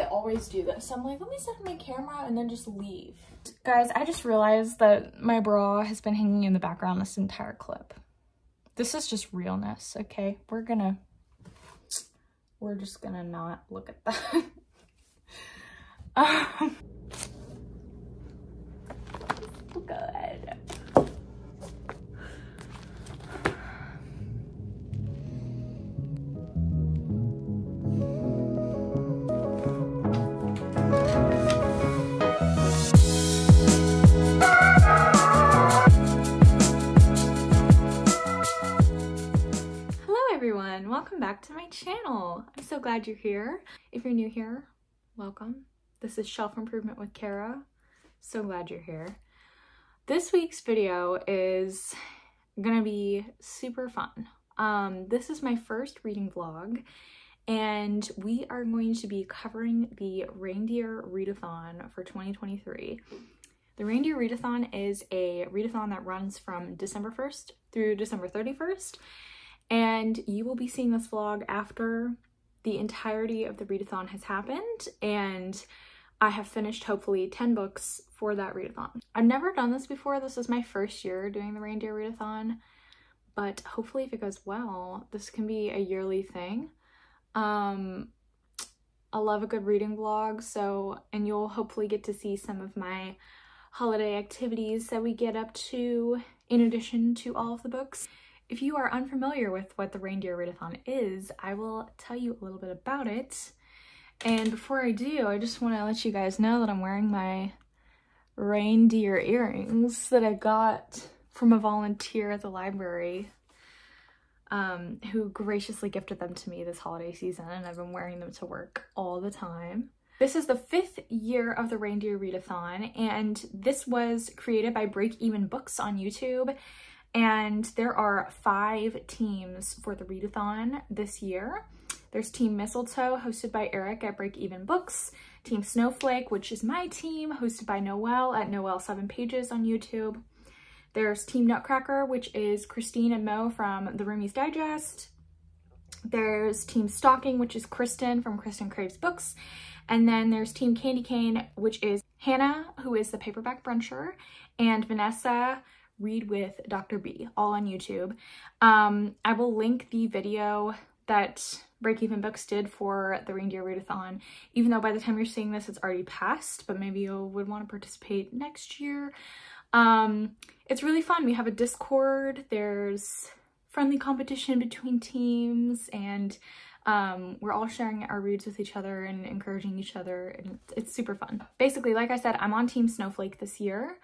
always do this. I'm like, let me set up my camera and then just leave. Guys, I just realized that my bra has been hanging in the background this entire clip. This is just realness, okay? We're just gonna not look at that. Good. Everyone, welcome back to my channel. I'm so glad you're here. If you're new here, welcome. This is Shelf Improvement with Kara. So glad you're here. This week's video is gonna be super fun. This is my first reading vlog, and we are going to be covering the Reindeer Readathon for 2023. The Reindeer Readathon is a readathon that runs from December 1st through December 31st. And you will be seeing this vlog after the entirety of the readathon has happened, and I have finished hopefully 10 books for that readathon. I've never done this before. This is my first year doing the Reindeer Readathon, but hopefully if it goes well, this can be a yearly thing. I love a good reading vlog, and you'll hopefully get to see some of my holiday activities that we get up to in addition to all of the books. If you are unfamiliar with what the Reindeer Readathon is, I will tell you a little bit about it. And before I do, I just want to let you guys know that I'm wearing my reindeer earrings that I got from a volunteer at the library who graciously gifted them to me this holiday season, and I've been wearing them to work all the time. This is the 5th year of the Reindeer Readathon, and this was created by Break Even Books on YouTube. And there are 5 teams for the readathon this year. There's Team Mistletoe, hosted by Eric at Break Even Books. Team Snowflake, which is my team, hosted by Noelle at Noelle 7 Pages on YouTube. There's Team Nutcracker, which is Christine and Mo from The Roomies Digest. There's Team Stalking, which is Kristen from Kristen Craves Books. And then there's Team Candy Cane, which is Hannah, who is the paperback bruncher, and Vanessa, Read with Dr. B, all on YouTube. I will link the video that Break Even Books did for the Reindeer Readathon, even though by the time you're seeing this, it's already passed, but maybe you would want to participate next year. It's really fun. We have a Discord. There's friendly competition between teams, and we're all sharing our reads with each other and encouraging each other, and it's super fun. Basically, like I said, I'm on Team Snowflake this year.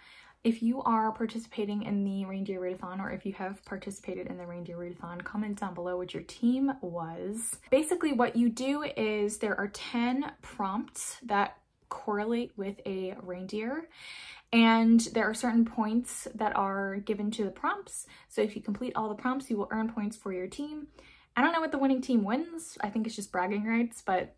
If you are participating in the Reindeer Readathon, or if you have participated in the Reindeer Readathon, comment down below what your team was. Basically, what you do is there are 10 prompts that correlate with a reindeer, and there are certain points that are given to the prompts. So if you complete all the prompts, you will earn points for your team. I don't know what the winning team wins. I think it's just bragging rights, but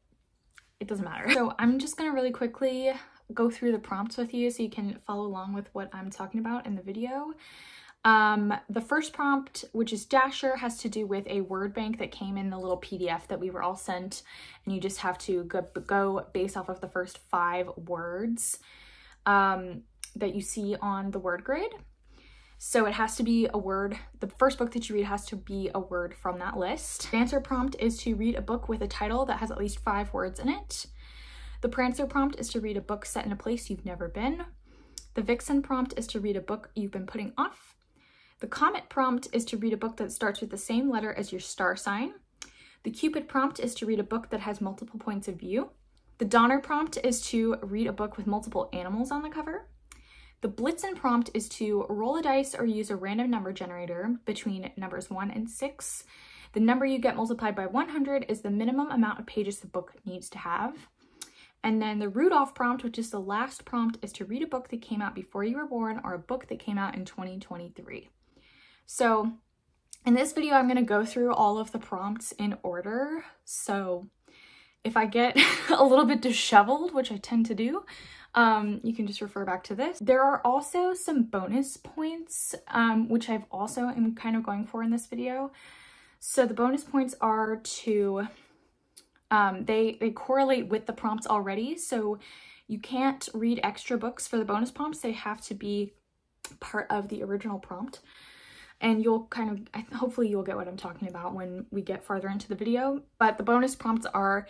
it doesn't matter. So I'm just gonna really quickly go through the prompts with you so you can follow along with what I'm talking about in the video. The first prompt, which is Dasher, has to do with a word bank that came in the little PDF that we were all sent, and you just have to go based off of the first 5 words that you see on the word grid. So it has to be a word, the first book that you read has to be a word from that list. The Answer prompt is to read a book with a title that has at least 5 words in it. The Prancer prompt is to read a book set in a place you've never been. The Vixen prompt is to read a book you've been putting off. The Comet prompt is to read a book that starts with the same letter as your star sign. The Cupid prompt is to read a book that has multiple points of view. The Donner prompt is to read a book with multiple animals on the cover. The Blitzen prompt is to roll a dice or use a random number generator between numbers 1 and 6. The number you get multiplied by 100 is the minimum amount of pages the book needs to have. And then the Rudolph prompt, which is the last prompt, is to read a book that came out before you were born or a book that came out in 2023. So in this video, I'm going to go through all of the prompts in order. So if I get a little bit disheveled, which I tend to do, you can just refer back to this. There are also some bonus points, which I've also am kind of going for in this video. So the bonus points are to They correlate with the prompts already, so you can't read extra books for the bonus prompts. They have to be part of the original prompt. And you'll kind of, hopefully you'll get what I'm talking about when we get farther into the video. But the bonus prompts are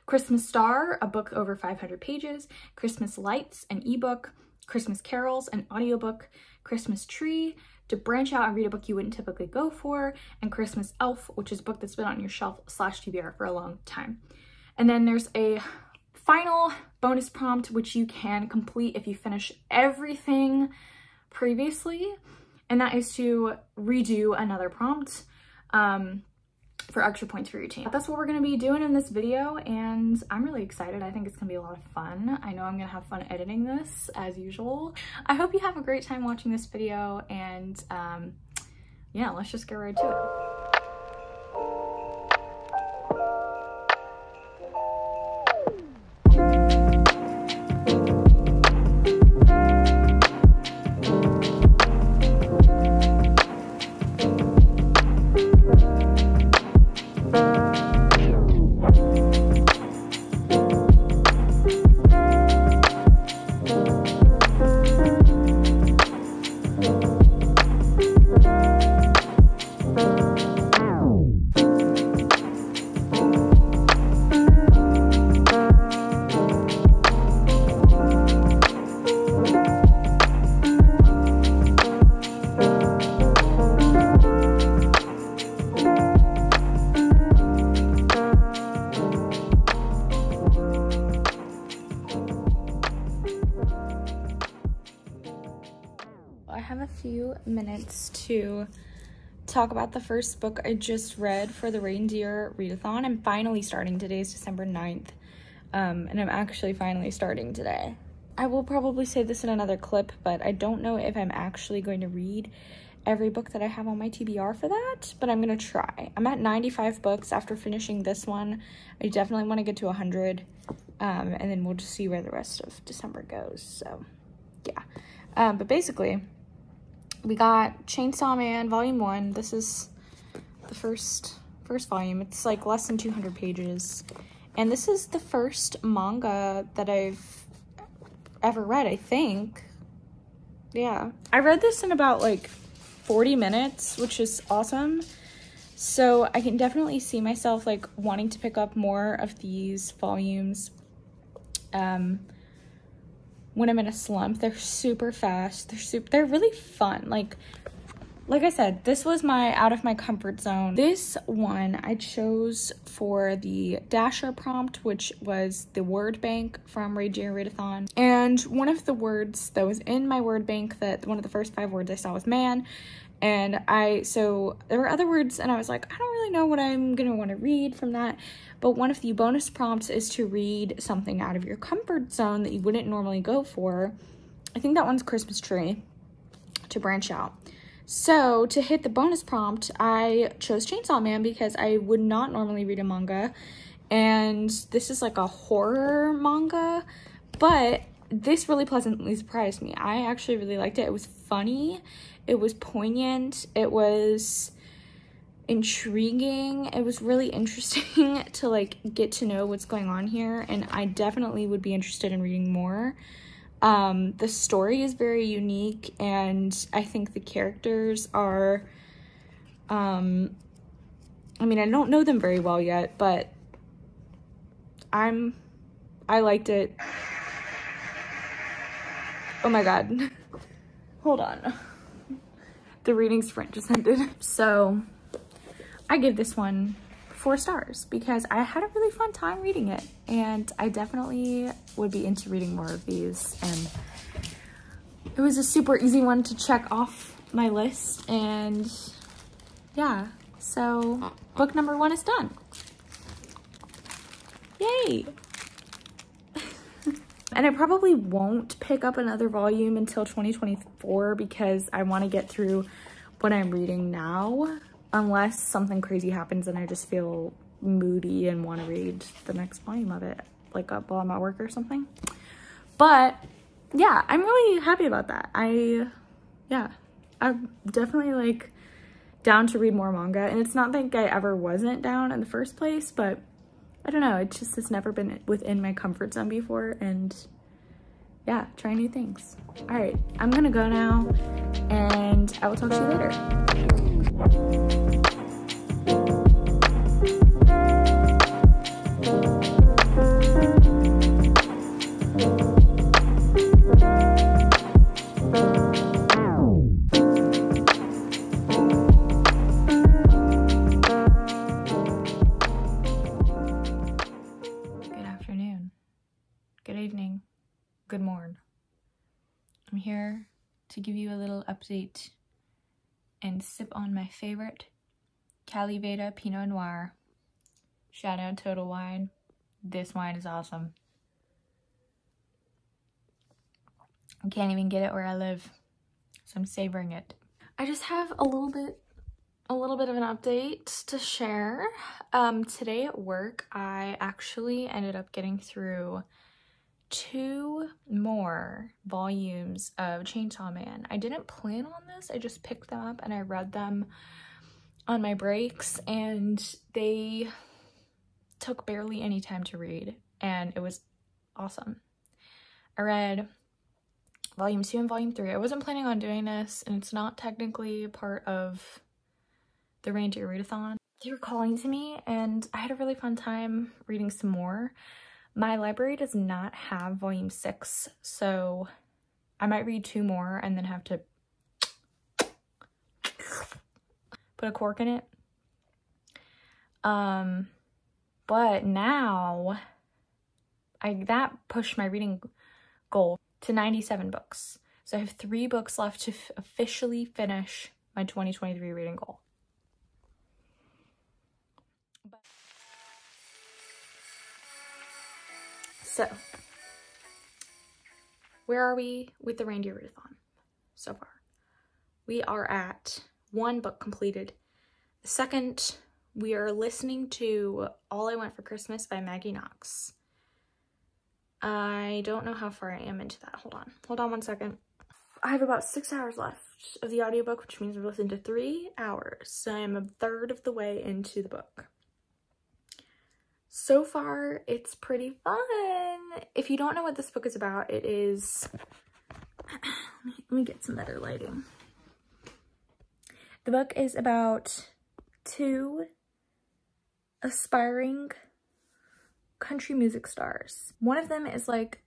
Christmas Star, a book over 500 pages, Christmas Lights, an ebook, Christmas Carols, an audiobook, Christmas Tree, to branch out and read a book you wouldn't typically go for, and Christmas Elf, which is a book that's been on your shelf / TBR for a long time. And then there's a final bonus prompt which you can complete if you finish everything previously, and that is to redo another prompt for extra points for your team. That's what we're going to be doing in this video, and I'm really excited. I think it's going to be a lot of fun. I know I'm going to have fun editing this as usual. I hope you have a great time watching this video, and yeah, let's just get right to it. Minutes to talk about the first book I just read for the Reindeer Readathon. I'm finally starting. Today is December 9th, and I'm actually finally starting today. I will probably say this in another clip, but I don't know if I'm actually going to read every book that I have on my TBR for that, but I'm gonna try. I'm at 95 books after finishing this one. I definitely want to get to 100, and then we'll just see where the rest of December goes. So yeah, but basically we got Chainsaw Man Volume 1. This is the first volume. It's like less than 200 pages. And this is the first manga that I've ever read, I think. Yeah. I read this in about like 40 minutes, which is awesome. So I can definitely see myself like wanting to pick up more of these volumes. When I'm in a slump. They're super fast. They're really fun. Like I said, this was out of my comfort zone. This one I chose for the Dasher prompt, which was the word bank from Reindeer Readathon. And one of the words that was in my word bank, one of the first 5 words I saw was man. And so there were other words, and I was like, I don't really know what I'm gonna want to read from that. But one of the bonus prompts is to read something out of your comfort zone that you wouldn't normally go for. I think that one's Christmas Tree, to branch out. So to hit the bonus prompt, I chose Chainsaw Man because I would not normally read a manga. And this is like a horror manga, but this really pleasantly surprised me. I actually really liked it. It was funny. It was poignant. It was intriguing. It was really interesting to like get to know what's going on here, and I definitely would be interested in reading more. The story is very unique, and I think the characters are I mean, I don't know them very well yet, but I liked it. Oh my god. Hold on. The reading sprint just ended. So I give this one 4 stars because I had a really fun time reading it, and I definitely would be into reading more of these, and it was a super easy one to check off my list. And yeah, so book number 1 is done. Yay. And I probably won't pick up another volume until 2024 because I want to get through what I'm reading now, unless something crazy happens and I just feel moody and want to read the next volume of it, like while I'm at work or something. But yeah, I'm really happy about that. I'm definitely like down to read more manga, and it's not like I ever wasn't down in the first place, but I don't know, it's never been within my comfort zone before, and yeah, try new things. All right, I'm gonna go now, and I will talk to you later. Good evening, good morn. I'm here to give you a little update and sip on my favorite Cali Veda Pinot Noir. Shout out Total Wine. This wine is awesome. I can't even get it where I live, so I'm savoring it. I just have a little bit of an update to share. Today at work, I actually ended up getting through 2 more volumes of Chainsaw Man. I didn't plan on this, I just picked them up and I read them on my breaks, and they took barely any time to read, and it was awesome. I read volume 2 and volume 3. I wasn't planning on doing this, and it's not technically part of the Reindeer Readathon. They were calling to me, and I had a really fun time reading some more. My library does not have volume 6, so I might read 2 more and then have to put a cork in it. But now that pushed my reading goal to 97 books. So I have 3 books left to officially finish my 2023 reading goal. So, where are we with the Reindeer Readathon so far? We are at 1 book completed. The second, we are listening to All I Want for Christmas by Maggie Knox. I don't know how far I am into that. Hold on 1 second. I have about 6 hours left of the audiobook, which means I've listened to 3 hours. So I'm a third of the way into the book. So far, it's pretty fun. If you don't know what this book is about, it is... Let me get some better lighting. The book is about 2 aspiring country music stars. One of them is like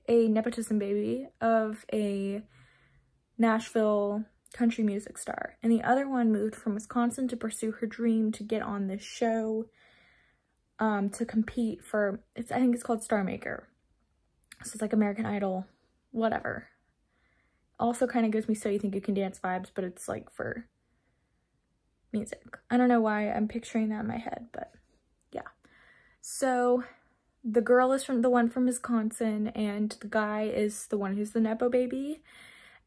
a nepotism baby of a Nashville country music star, and the other one moved from Wisconsin to pursue her dream to get on this show to compete for, I think it's called Star Maker. So it's like American Idol, whatever. Also kind of gives me So You Think You Can Dance vibes, but it's like for music. I don't know why I'm picturing that in my head, but yeah. So the girl is the one from Wisconsin, and the guy is the one who's the Nepo baby.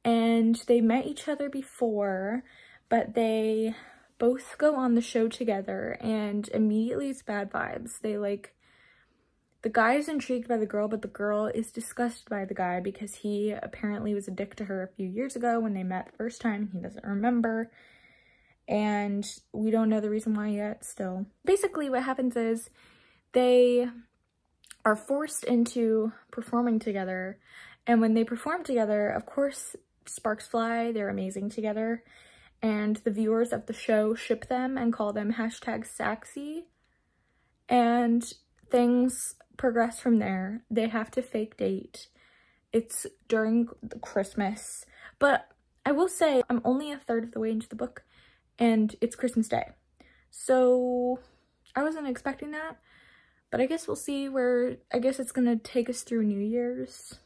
And they met each other before, but they both go on the show together, and immediately it's bad vibes. The guy is intrigued by the girl, but the girl is disgusted by the guy because he apparently was a dick to her a few years ago when they met the first time. He doesn't remember, and we don't know the reason why yet still. Basically what happens is they are forced into performing together, and when they perform together, of course, sparks fly. They're amazing together. And the viewers of the show ship them and call them #Saxy. And things progress from there. They have to fake date. It's during Christmas. But I will say, I'm only a third of the way into the book, and it's Christmas Day. So I wasn't expecting that. But I guess we'll see where, I guess it's going to take us through New Year's.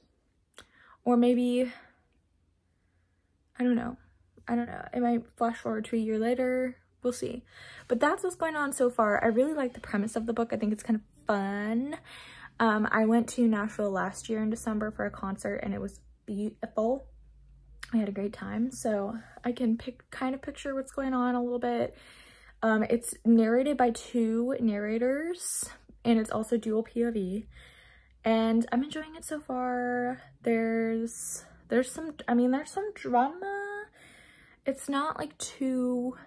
Or maybe, I don't know. It might flash forward to a year later. We'll see. But that's what's going on so far. I really like the premise of the book. I think it's kind of fun. I went to Nashville last year in December for a concert, and it was beautiful. I had a great time. So I can kind of picture what's going on a little bit. It's narrated by 2 narrators, and it's also dual POV. And I'm enjoying it so far. There's some drama. It's not like too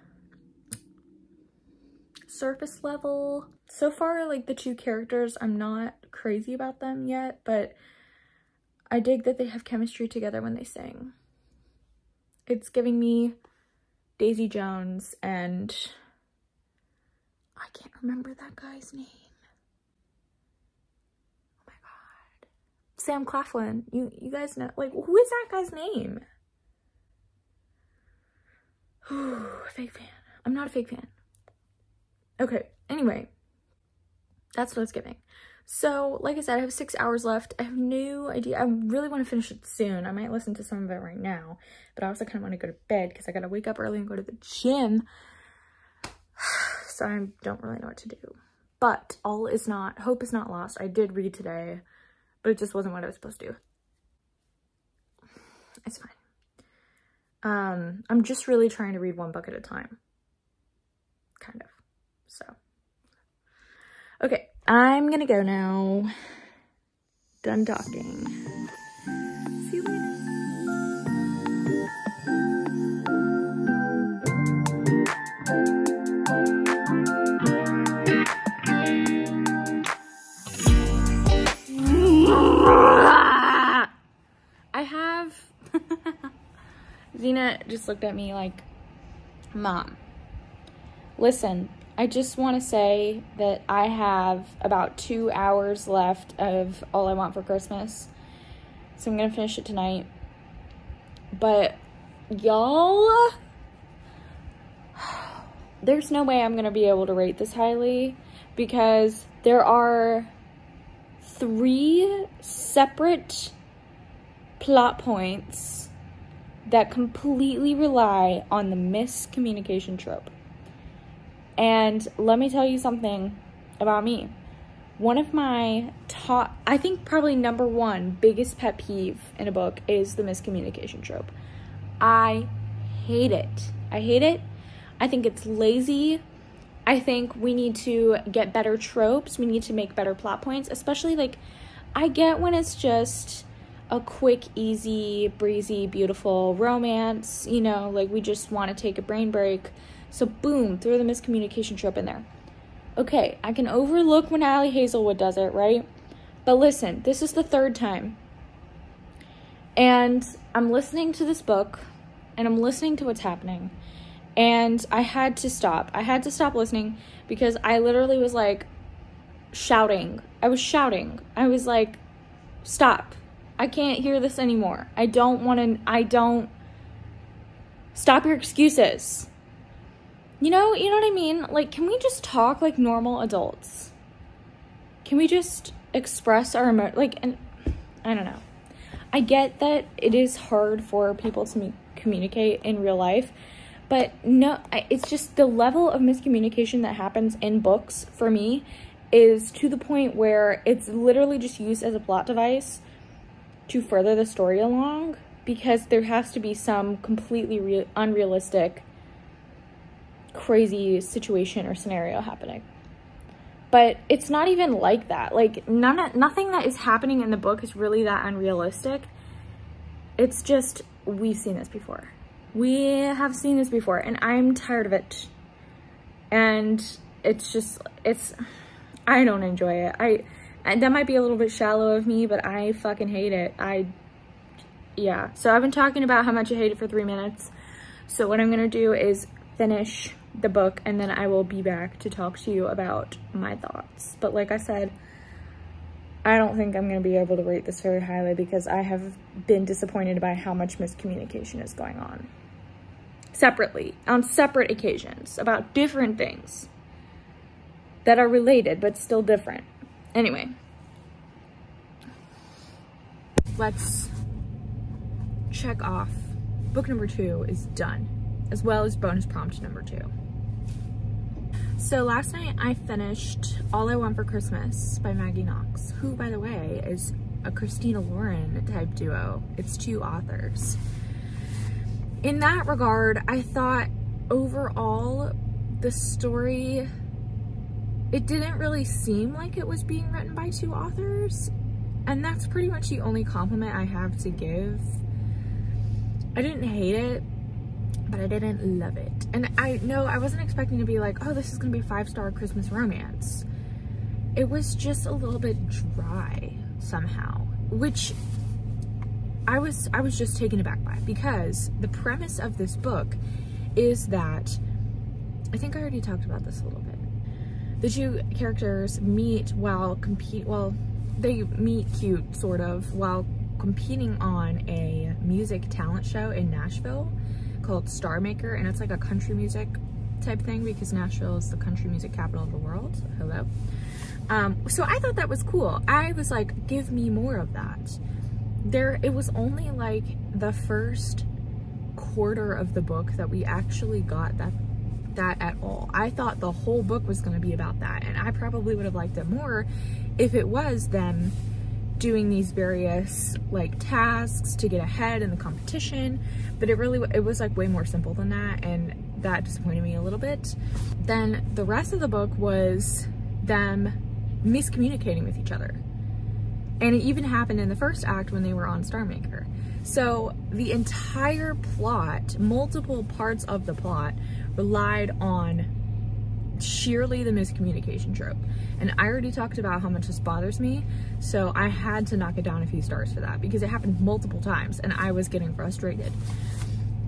surface level. So far, like, the 2 characters, I'm not crazy about them yet, but I dig that they have chemistry together when they sing. It's giving me Daisy Jones and I can't remember that guy's name. Oh my god. Sam Claflin. You guys know, like, who is that guy's name? Fake fan. I'm not a fake fan. Okay, anyway. That's what it's giving. So, like I said, I have 6 hours left. I have no idea. I really want to finish it soon. I might listen to some of it right now. But I also kind of want to go to bed because I got to wake up early and go to the gym. So I don't really know what to do. But hope is not lost. I did read today, but it just wasn't what I was supposed to do. It's fine. I'm just really trying to read 1 book at a time. Kind of. So. Okay, I'm gonna go now. Done talking. See you later. I have... Xena just looked at me like, Mom, listen. I just want to say that I have about 2 hours left of All I Want for Christmas. So I'm going to finish it tonight. But y'all, there's no way I'm going to be able to rate this highly because there are 3 separate plot points that completely rely on the miscommunication trope. And let me tell you something about me. One of my top, I think probably #1 biggest pet peeve in a book is the miscommunication trope. I hate it. I hate it. I think it's lazy. I think we need to get better tropes. We need to make better plot points, especially like, I get when it's just a quick, easy, breezy, beautiful romance, you know, like we just want to take a brain break. So boom, throw the miscommunication trope in there. Okay, I can overlook when Allie Hazelwood does it, right? But listen, this is the 3rd time. And I'm listening to this book, and I'm listening to what's happening. And I had to stop. I had to stop listening because I literally was like shouting. I was shouting. I was like, stop. I can't hear this anymore. I don't. Stop your excuses. You know what I mean? Like, can we just talk like normal adults? Can we just express our and I don't know. I get that it is hard for people to communicate in real life, but no, it's just the level of miscommunication that happens in books for me is to the point where it's literally just used as a plot device to further the story along because there has to be some completely unrealistic crazy situation or scenario happening. But it's not even like that. Like, nothing that is happening in the book is really that unrealistic. It's just, we've seen this before. We have seen this before, and I'm tired of it. And it's just, I don't enjoy it. And that might be a little bit shallow of me, but I fucking hate it. Yeah. So I've been talking about how much I hate it for 3 minutes. So what I'm gonna do is finish the book, and then I will be back to talk to you about my thoughts. But like I said, I don't think I'm going to be able to rate this very highly because I have been disappointed by how much miscommunication is going on. Separately, on separate occasions, about different things that are related but still different. Anyway, let's check off. Book number 2 is done, as well as bonus prompt number 2. So last night I finished All I Want for Christmas by Maggie Knox, who, by the way, is a Christina Lauren type duo. It's 2 authors. In that regard, I thought overall the story, it didn't really seem like it was being written by 2 authors, and that's pretty much the only compliment I have to give. I didn't hate it, but I didn't love it. And I know I wasn't expecting to be like, oh, this is gonna be a 5-star Christmas romance. it was just a little bit dry somehow, which I was just taken aback by, because the premise of this book is that, I think I already talked about this a little bit. The two characters meet they meet cute, sort of, while competing on a music talent show in Nashville called Star Maker, and it's like a country music type thing because Nashville is the country music capital of the world. Hello. So I thought that was cool. I was like, give me more of that. It was only like the first quarter of the book that we actually got that at all. I thought the whole book was going to be about that, and I probably would have liked it more if it was them doing these various like tasks to get ahead in the competition, but it was like way more simple than that, and that disappointed me a little bit. Then the rest of the book was them miscommunicating with each other, and it even happened in the first act when they were on Star Maker. So the entire plot, multiple parts of the plot, relied on sheerly the miscommunication trope. And I already talked about how much this bothers me, so I had to knock it down a few stars for that, because it happened multiple times and I was getting frustrated.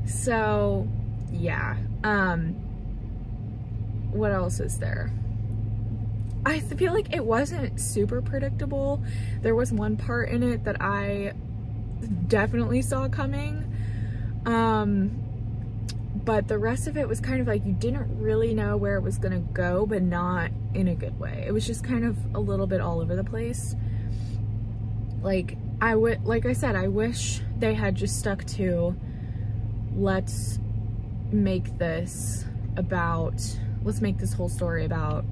So yeah, what else is there? I feel like it wasn't super predictable. There was one part in it that I definitely saw coming, but the rest of it was kind of like you didn't really know where it was gonna go, but not in a good way. It was just kind of a little bit all over the place. Like I said, I wish they had just stuck to, let's make this whole story about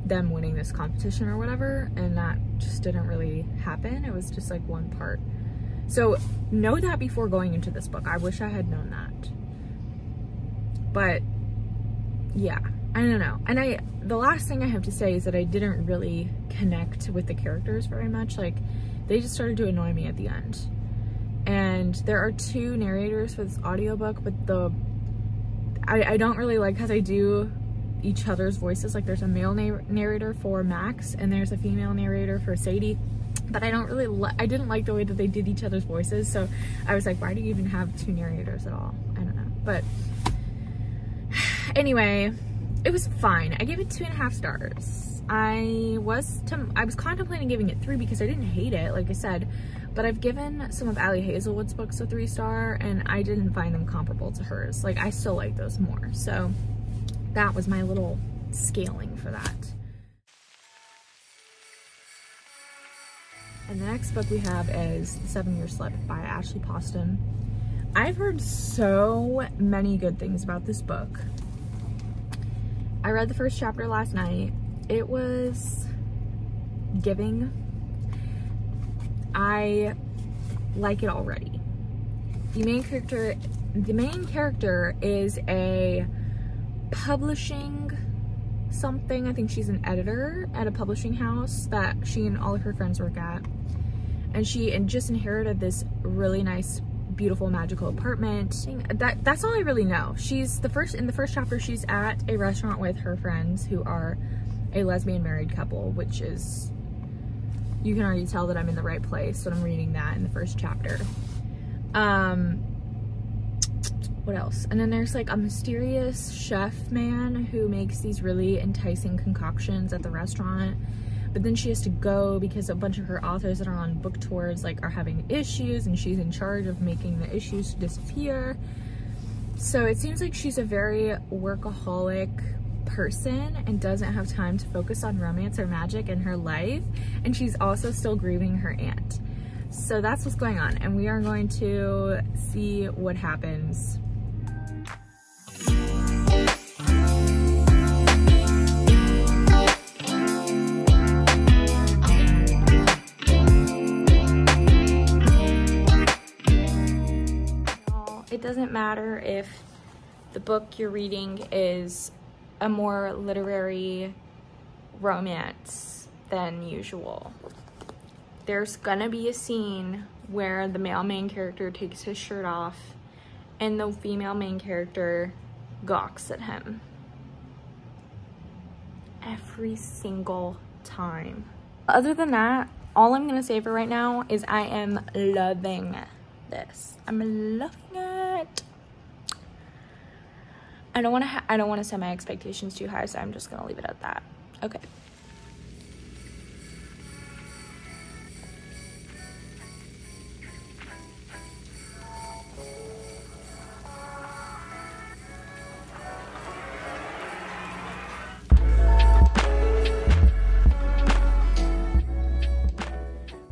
them winning this competition or whatever, and that just didn't really happen. It was just like one part. So know that before going into this book. I wish I had known that. But yeah, I don't know. And the last thing I have to say is that I didn't really connect with the characters very much. Like, they just started to annoy me at the end. And there are two narrators for this audiobook, but I don't really like how they do each other's voices. Like, there's a male narrator for Max and there's a female narrator for Sadie, but I didn't like the way that they did each other's voices. So I was like, why do you even have two narrators at all? I don't know. But anyway, it was fine. I gave it 2.5 stars. I was contemplating giving it 3 because I didn't hate it, like I said, but I've given some of Allie Hazelwood's books a 3-star and I didn't find them comparable to hers. Like, I still like those more. So that was my little scaling for that. And the next book we have is The 7-Year Slip by Ashley Poston. I've heard so many good things about this book. I read the first chapter last night. It was giving. I like it already. The main character is a publishing something. I think she's an editor at a publishing house that she and all of her friends work at. And she just inherited this really nice, beautiful, magical apartment. That's all I really know. In the first chapter, she's at a restaurant with her friends who are a lesbian married couple, which is, you can already tell that I'm in the right place when I'm reading that in the first chapter. What else? And then there's like a mysterious chef man who makes these really enticing concoctions at the restaurant, but then she has to go because a bunch of her authors that are on book tours like are having issues, and she's in charge of making the issues disappear. So it seems like she's a very workaholic person and doesn't have time to focus on romance or magic in her life, and she's also still grieving her aunt. So that's what's going on, and we are going to see what happens. It doesn't matter if the book you're reading is a more literary romance than usual. There's gonna be a scene where the male main character takes his shirt off and the female main character gawks at him. Every single time. Other than that, all I'm gonna say for right now is I am loving this. I'm loving it. I don't want to set my expectations too high, so I'm just gonna leave it at that. Okay.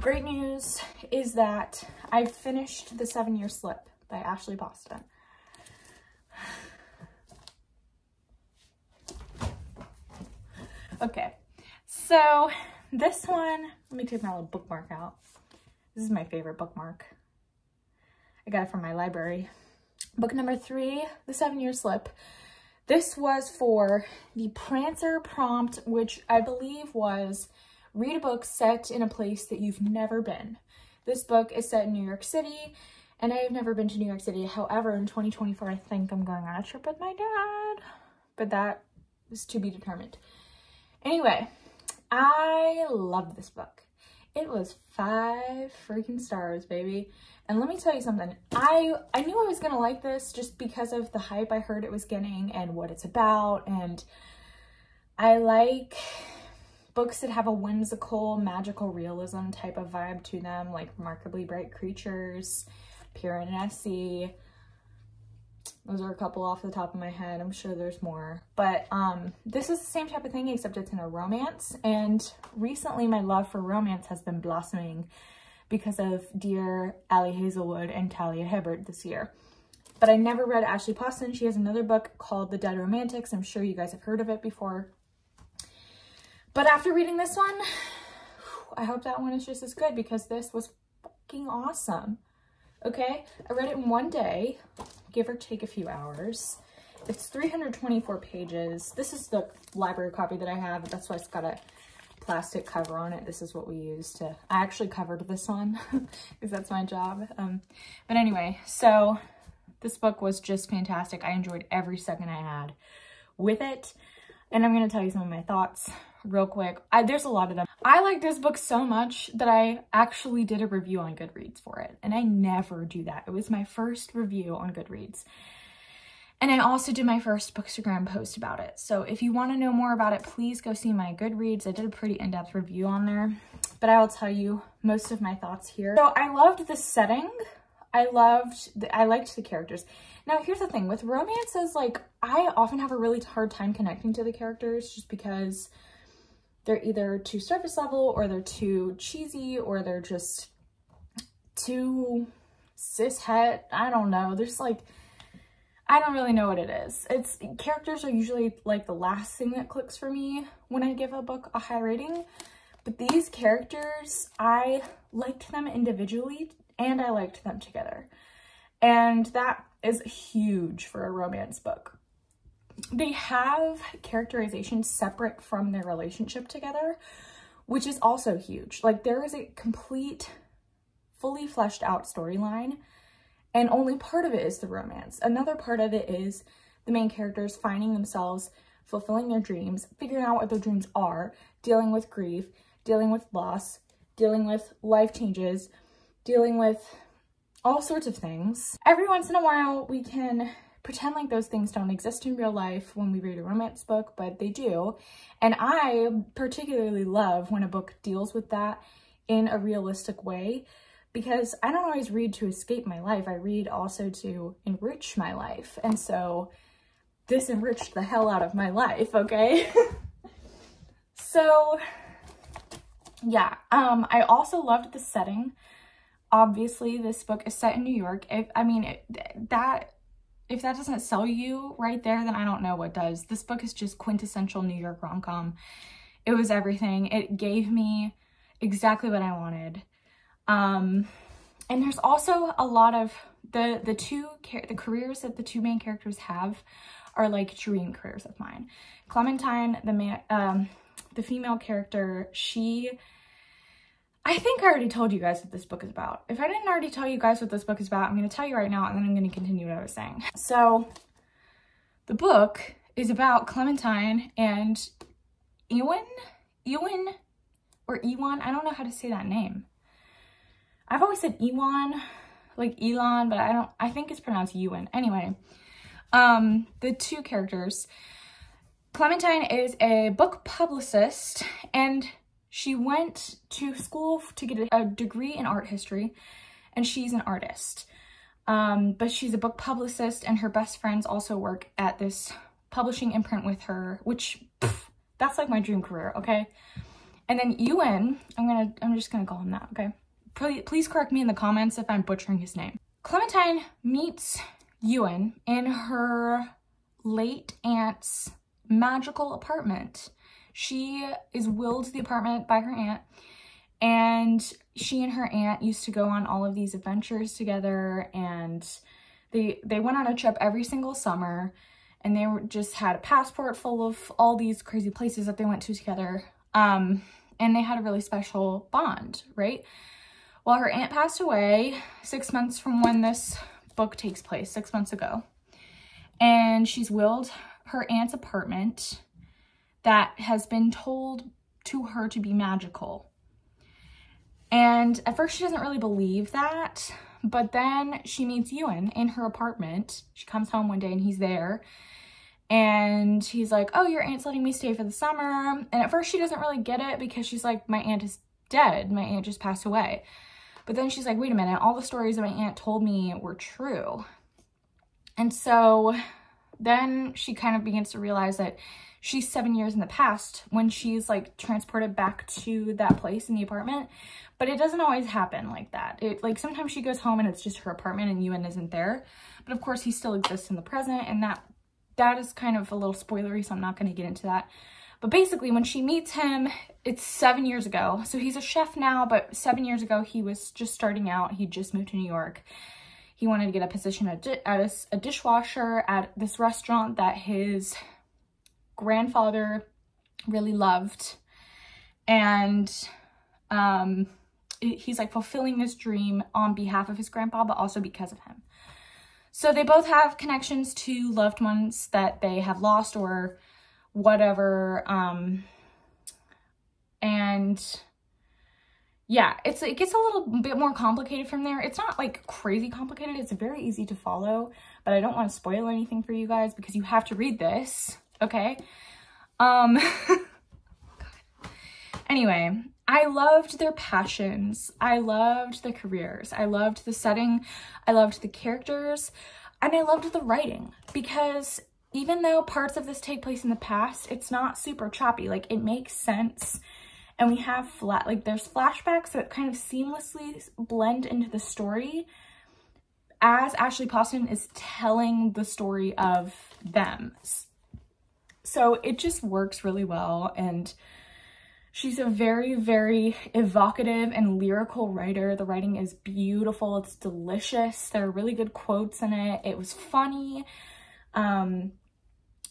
Great news is that I finished The 7-Year Slip by Ashley Boston. Okay, so this one, let me take my little bookmark out. This is my favorite bookmark. I got it from my library. Book number 3, The 7-Year Slip. This was for the Prancer prompt, which I believe was read a book set in a place that you've never been. This book is set in New York City, and I have never been to New York City. However, in 2024, I think I'm going on a trip with my dad, but that is to be determined. Anyway, I loved this book. It was 5 freaking stars, baby. And let me tell you something. I knew I was going to like this just because of the hype I heard it was getting and what it's about. And I like books that have a whimsical, magical realism type of vibe to them, like Remarkably Bright Creatures, Pure and Nessie. Those are a couple off the top of my head. I'm sure there's more. But this is the same type of thing, except it's in a romance. And recently my love for romance has been blossoming because of Dear Ali Hazelwood and Talia Hibbert this year. But I never read Ashley Boston. She has another book called The Dead Romantics. I'm sure you guys have heard of it before. But after reading this one, I hope that one is just as good because this was fucking awesome. Okay, I read it in one day, give or take a few hours. It's 324 pages. This is the library copy that I have. That's why it's got a plastic cover on it. This is what we use to, I actually covered this one because that's my job. But anyway, so this book was just fantastic. I enjoyed every second I had with it. And I'm going to tell you some of my thoughts real quick. There's a lot of them. I like this book so much that I actually did a review on Goodreads for it. And I never do that. It was my first review on Goodreads. And I also did my first Bookstagram post about it. So if you want to know more about it, please go see my Goodreads. I did a pretty in-depth review on there. But I will tell you most of my thoughts here. So I loved the setting. I liked the characters. Now, here's the thing. With romances, like, I often have a really hard time connecting to the characters just because they're either too surface level or they're too cheesy or they're just too cishet. I don't know. There's like, I don't really know what it is. Characters are usually like the last thing that clicks for me when I give a book a high rating. But these characters, I liked them individually and I liked them together. And that is huge for a romance book. They have characterization separate from their relationship together, which is also huge. Like, there is a complete, fully fleshed out storyline, and only part of it is the romance. Another part of it is the main characters finding themselves, fulfilling their dreams, figuring out what their dreams are, dealing with grief, dealing with loss, dealing with life changes, dealing with all sorts of things. Every once in a while, we can pretend like those things don't exist in real life when we read a romance book, but they do. And I particularly love when a book deals with that in a realistic way, because I don't always read to escape my life. I read also to enrich my life. And so this enriched the hell out of my life, okay? So yeah, I also loved the setting. Obviously, this book is set in New York. If that doesn't sell you right there, then I don't know what does. This book is just quintessential New York rom-com. It was everything. It gave me exactly what I wanted. And there's also a lot of the careers that the two main characters have are like dream careers of mine. Clementine, the female character, I think I already told you guys what this book is about. If I didn't already tell you guys what this book is about, I'm going to tell you right now, and then I'm going to continue what I was saying. So the book is about Clementine and Ewan or Ewan. I don't know how to say that name. I've always said Ewan, like Elon, but I think it's pronounced Ewan. Anyway, the two characters. Clementine is a book publicist, and she went to school to get a degree in art history, and she's an artist. But she's a book publicist, and her best friends also work at this publishing imprint with her, which, that's like my dream career, okay? And then Ewan, I'm just gonna call him that, okay? Please correct me in the comments if I'm butchering his name. Clementine meets Ewan in her late aunt's magical apartment. She is willed to the apartment by her aunt, and she and her aunt used to go on all of these adventures together, and they went on a trip every single summer, and they just had a passport full of all these crazy places that they went to together, and they had a really special bond, right? Well, her aunt passed away 6 months from when this book takes place, 6 months ago, and she's willed her aunt's apartment that has been told to her to be magical. And at first she doesn't really believe that, but then she meets Ewan in her apartment. She comes home one day and he's there, and he's like, oh, your aunt's letting me stay for the summer. And at first she doesn't really get it because she's like, my aunt is dead. My aunt just passed away. But then she's like, wait a minute, all the stories that my aunt told me were true. And so then she kind of begins to realize that she's 7 years in the past when she's like transported back to that place in the apartment. But it doesn't always happen like that. Like sometimes she goes home and it's just her apartment and Ewan isn't there. But of course he still exists in the present, and that is kind of a little spoilery, so I'm not going to get into that. But basically when she meets him, it's 7 years ago. So he's a chef now, but 7 years ago he was just starting out. He just moved to New York. He wanted to get a position as a dishwasher at this restaurant that his grandfather really loved. And he's like fulfilling this dream on behalf of his grandpa, but also because of him. So they both have connections to loved ones that they have lost or whatever. And yeah, it gets a little bit more complicated from there. It's not like crazy complicated. It's very easy to follow, but I don't want to spoil anything for you guys because you have to read this, okay? Anyway, I loved their passions. I loved the careers. I loved the setting. I loved the characters, and I loved the writing, because even though parts of this take place in the past, it's not super choppy. Like, it makes sense. And we have there's flashbacks that kind of seamlessly blend into the story as Ashley Poston is telling the story of them. So it just works really well. And she's a very, very evocative and lyrical writer. The writing is beautiful. It's delicious. There are really good quotes in it. It was funny. It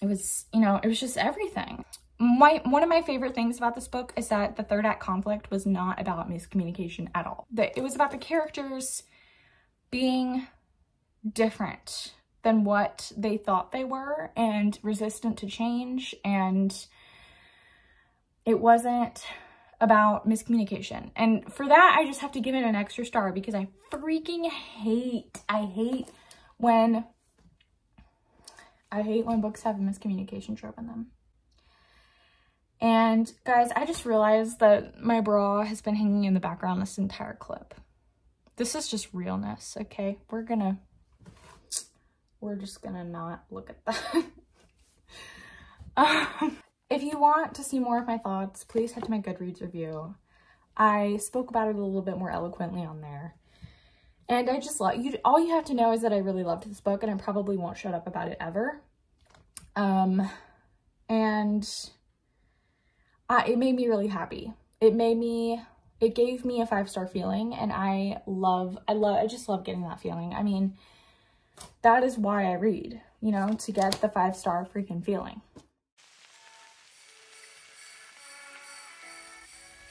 was, it was just everything. One of my favorite things about this book is that the third act conflict was not about miscommunication at all. It was about the characters being different than what they thought they were and resistant to change, and it wasn't about miscommunication. And for that, I just have to give it an extra star because I freaking hate when books have a miscommunication trope in them. And guys, I just realized that my bra has been hanging in the background this entire clip. This is just realness, okay? We're just gonna not look at that. If you want to see more of my thoughts, please head to my Goodreads review. I spoke about it a little bit more eloquently on there. And I just love you. All you have to know is that I really loved this book, and I probably won't shut up about it ever. It made me really happy. It gave me a 5-star feeling, and I just love getting that feeling. I mean, that is why I read, to get the 5-star freaking feeling.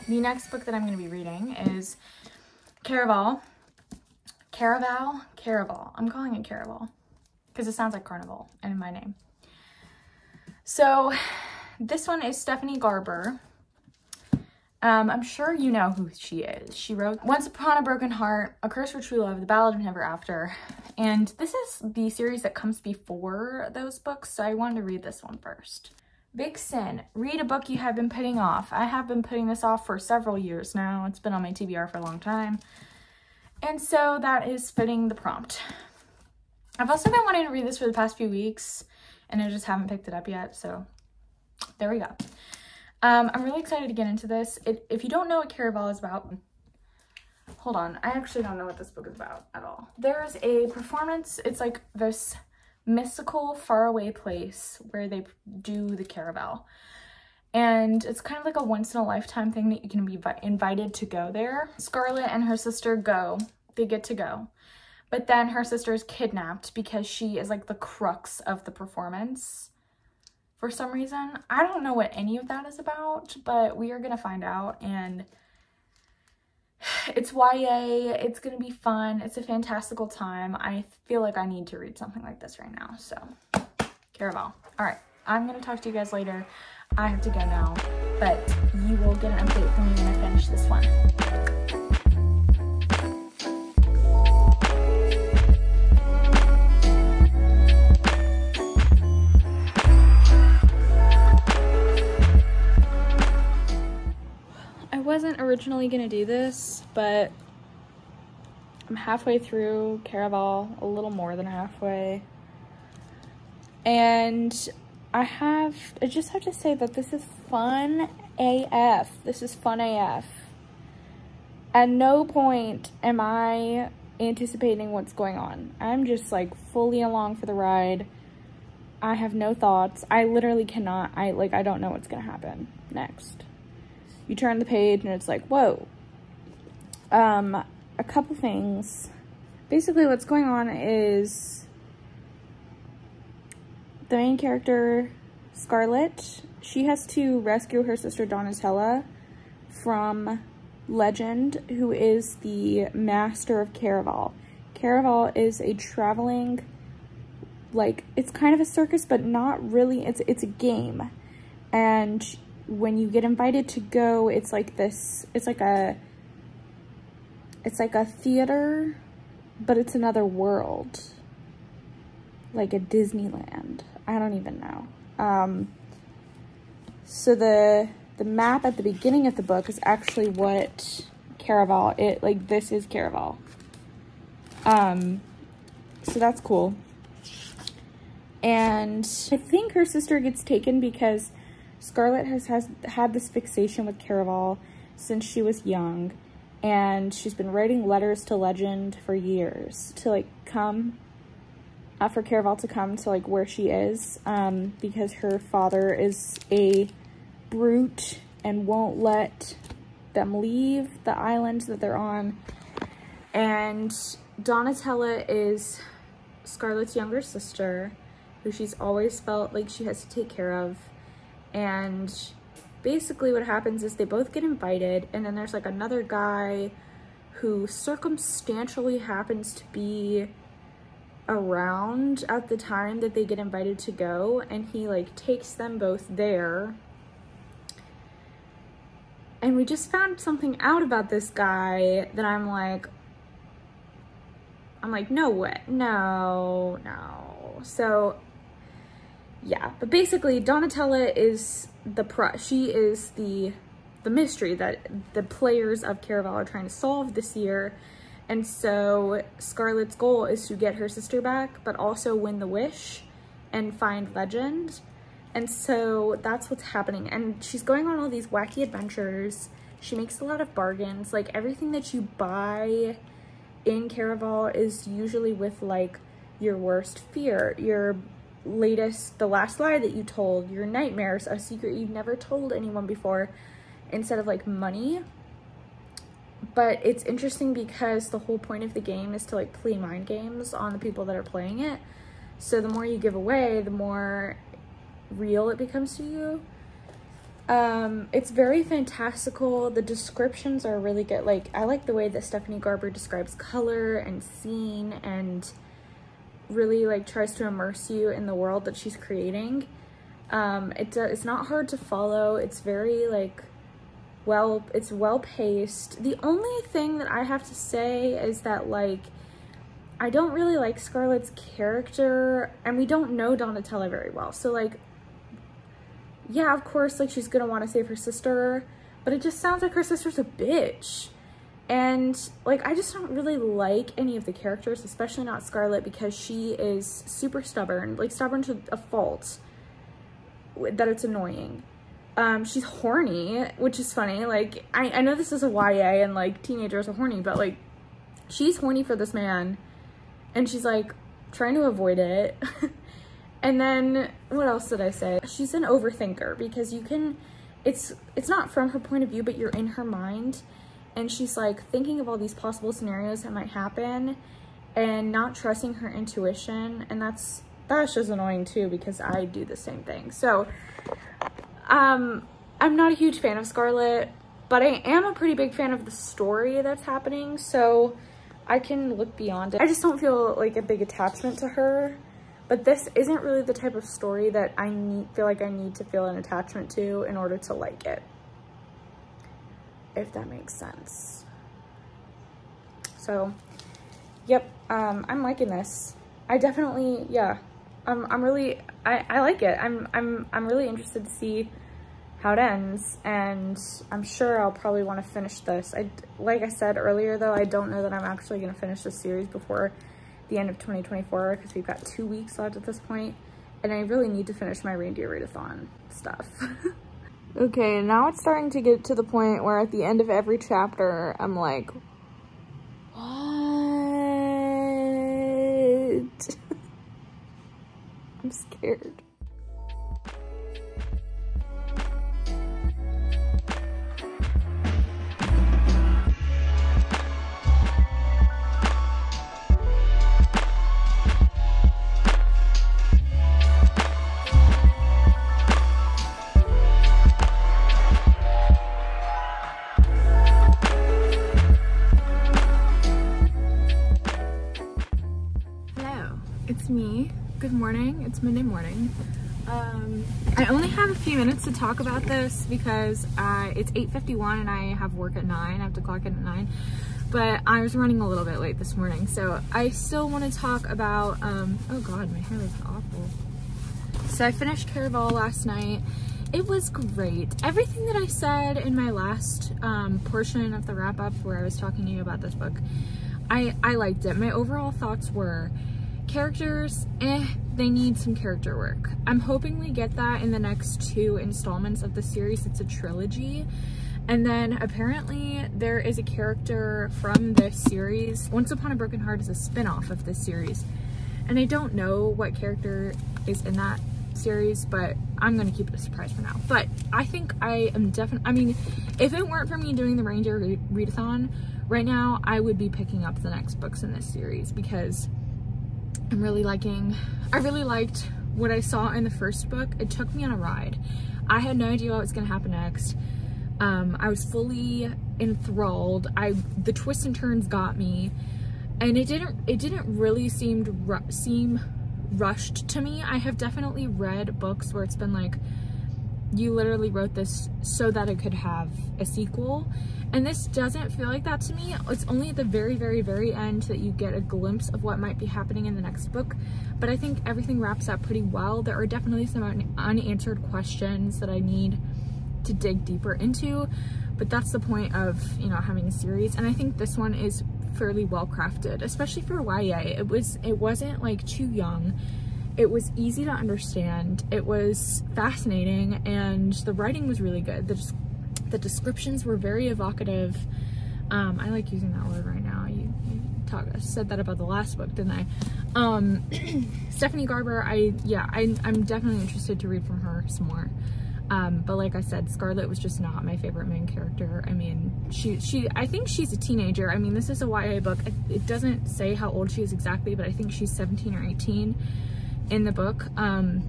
The next book that I'm going to be reading is Caraval. I'm calling it Caraval because it sounds like carnival in my name. So this one is Stephanie Garber. I'm sure you know who she is. She wrote Once Upon a Broken Heart, A Curse for True Love, The Ballad of Never After. And this is the series that comes before those books, so I wanted to read this one first. Big Sin. Read a book you have been putting off. I have been putting this off for several years now. It's been on my TBR for a long time. And so that is fitting the prompt. I've also been wanting to read this for the past few weeks, and I just haven't picked it up yet, so there we go. I'm really excited to get into this. If you don't know what Caraval is about, hold on, I actually don't know what this book is about at all. There's a performance, it's like this mystical faraway place where they do the Caraval. And it's kind of like a once-in-a-lifetime thing that you can be invited to go there. Scarlet and her sister go. They get to go. But then her sister is kidnapped because she is like the crux of the performance. For some reason, I don't know what any of that is about, but we are going to find out, and it's YA, it's going to be fun, it's a fantastical time. I feel like I need to read something like this right now, so Caraval. All right, I'm going to talk to you guys later. I have to go now, but you will get an update from me when I finish this one. I wasn't originally gonna do this, but I'm halfway through Caraval, a little more than halfway, and I just have to say that this is fun AF. This is fun AF. At no point am I anticipating what's going on. I'm just like fully along for the ride. I have no thoughts. I literally cannot, I don't know what's gonna happen next. You turn the page and it's like, whoa. A couple things. Basically what's going on is the main character, Scarlet, she has to rescue her sister Donatella from Legend, who is the master of Caraval. Caraval is a traveling, like, it's kind of a circus, but not really. It's a game. And when you get invited to go, it's like this, it's like a theater, but it's another world, like a Disneyland. I don't even know. So the map at the beginning of the book is actually what Caraval, this is Caraval. So that's cool. And I think her sister gets taken because Scarlet has had this fixation with Caraval since she was young, and she's been writing letters to Legend for years to like come, for Caraval to come to like where she is, because her father is a brute and won't let them leave the island that they're on. And Donatella is Scarlet's younger sister, who she's always felt like she has to take care of. And basically what happens is they both get invited, and then there's like another guy who circumstantially happens to be around at the time that they get invited to go, and he like takes them both there. And we just found something out about this guy that I'm like, no way, no. So yeah, but basically Donatella is she is the mystery that the players of Caraval are trying to solve this year. And so Scarlet's goal is to get her sister back, but also win the wish and find Legend. And so that's what's happening. And she's going on all these wacky adventures. She makes a lot of bargains. Like, everything that you buy in Caraval is usually with like your worst fear, your latest, the last lie that you told, your nightmares, a secret you've never told anyone before, instead of like money. But it's interesting because the whole point of the game is to like play mind games on the people that are playing it. So the more you give away, the more real it becomes to you. It's very fantastical. The descriptions are really good. Like, I like the way that Stephanie Garber describes color and scene, and really like tries to immerse you in the world that she's creating. It's not hard to follow. It's very like it's well paced. The only thing that I have to say is that, like, I don't really like Scarlett's character, and we don't know Donatella very well. So, like, yeah, of course, like, she's gonna want to save her sister, but it just sounds like her sister's a bitch. And, like, I just don't really like any of the characters, especially not Scarlett, because she is super stubborn, like, stubborn to a fault, that it's annoying. She's horny, which is funny. Like, I know this is a YA and, like, teenagers are horny, but, like, she's horny for this man, and she's, like, trying to avoid it. And then, what else did I say? She's an overthinker, because you can, it's not from her point of view, but you're in her mind, and she's, like, thinking of all these possible scenarios that might happen, and not trusting her intuition, and that's just annoying, too, because I do the same thing. So, I'm not a huge fan of Scarlett, but I am a pretty big fan of the story that's happening, so I can look beyond it. I just don't feel like a big attachment to her, but this isn't really the type of story that I feel like I need to feel an attachment to in order to like it, if that makes sense. So, yep, I'm liking this. I definitely, yeah, I'm really, I like it. I'm really interested to see how it ends, and I'm sure I'll probably want to finish this. Like I said earlier, though, I don't know that I'm actually going to finish this series before the end of 2024, because we've got 2 weeks left at this point, and I really need to finish my Reindeer Readathon stuff. Okay, now it's starting to get to the point where at the end of every chapter, I'm like, what? I'm scared. It's me. Good morning. It's Monday morning. I only have a few minutes to talk about this because it's 8:51 and I have work at 9. I have to clock in at 9. But I was running a little bit late this morning, so I still want to talk about, oh god, my hair is awful. So I finished Caraval last night. It was great. Everything that I said in my last portion of the wrap-up where I was talking to you about this book, I liked it. My overall thoughts were, characters, they need some character work. I'm hoping we get that in the next 2 installments of the series. It's a trilogy. And then apparently there is a character from this series. Once Upon a Broken Heart is a spin-off of this series. And I don't know what character is in that series, but I'm gonna keep it a surprise for now. But I think I am definitely, I mean, if it weren't for me doing the Reindeer Readathon, right now I would be picking up the next books in this series, because I really liked what I saw in the first book. It took me on a ride. I had no idea what was gonna happen next. I was fully enthralled. The twists and turns got me, and it didn't really seem rushed to me. I have definitely read books where it's been like, you literally wrote this so that it could have a sequel, and this doesn't feel like that to me. It's only at the very, very, very end that you get a glimpse of what might be happening in the next book, but I think everything wraps up pretty well. There are definitely some unanswered questions that I need to dig deeper into, but that's the point of, you know, having a series. And I think this one is fairly well crafted, especially for YA. It wasn't like too young. It was easy to understand. It was fascinating, and the writing was really good. The descriptions were very evocative. I like using that word right now. I said that about the last book, didn't I? Stephanie Garber, I'm definitely interested to read from her some more. But like I said, Scarlett was just not my favorite main character. I mean, I think she's a teenager. I mean, this is a YA book. It doesn't say how old she is exactly, but I think she's 17 or 18 in the book. And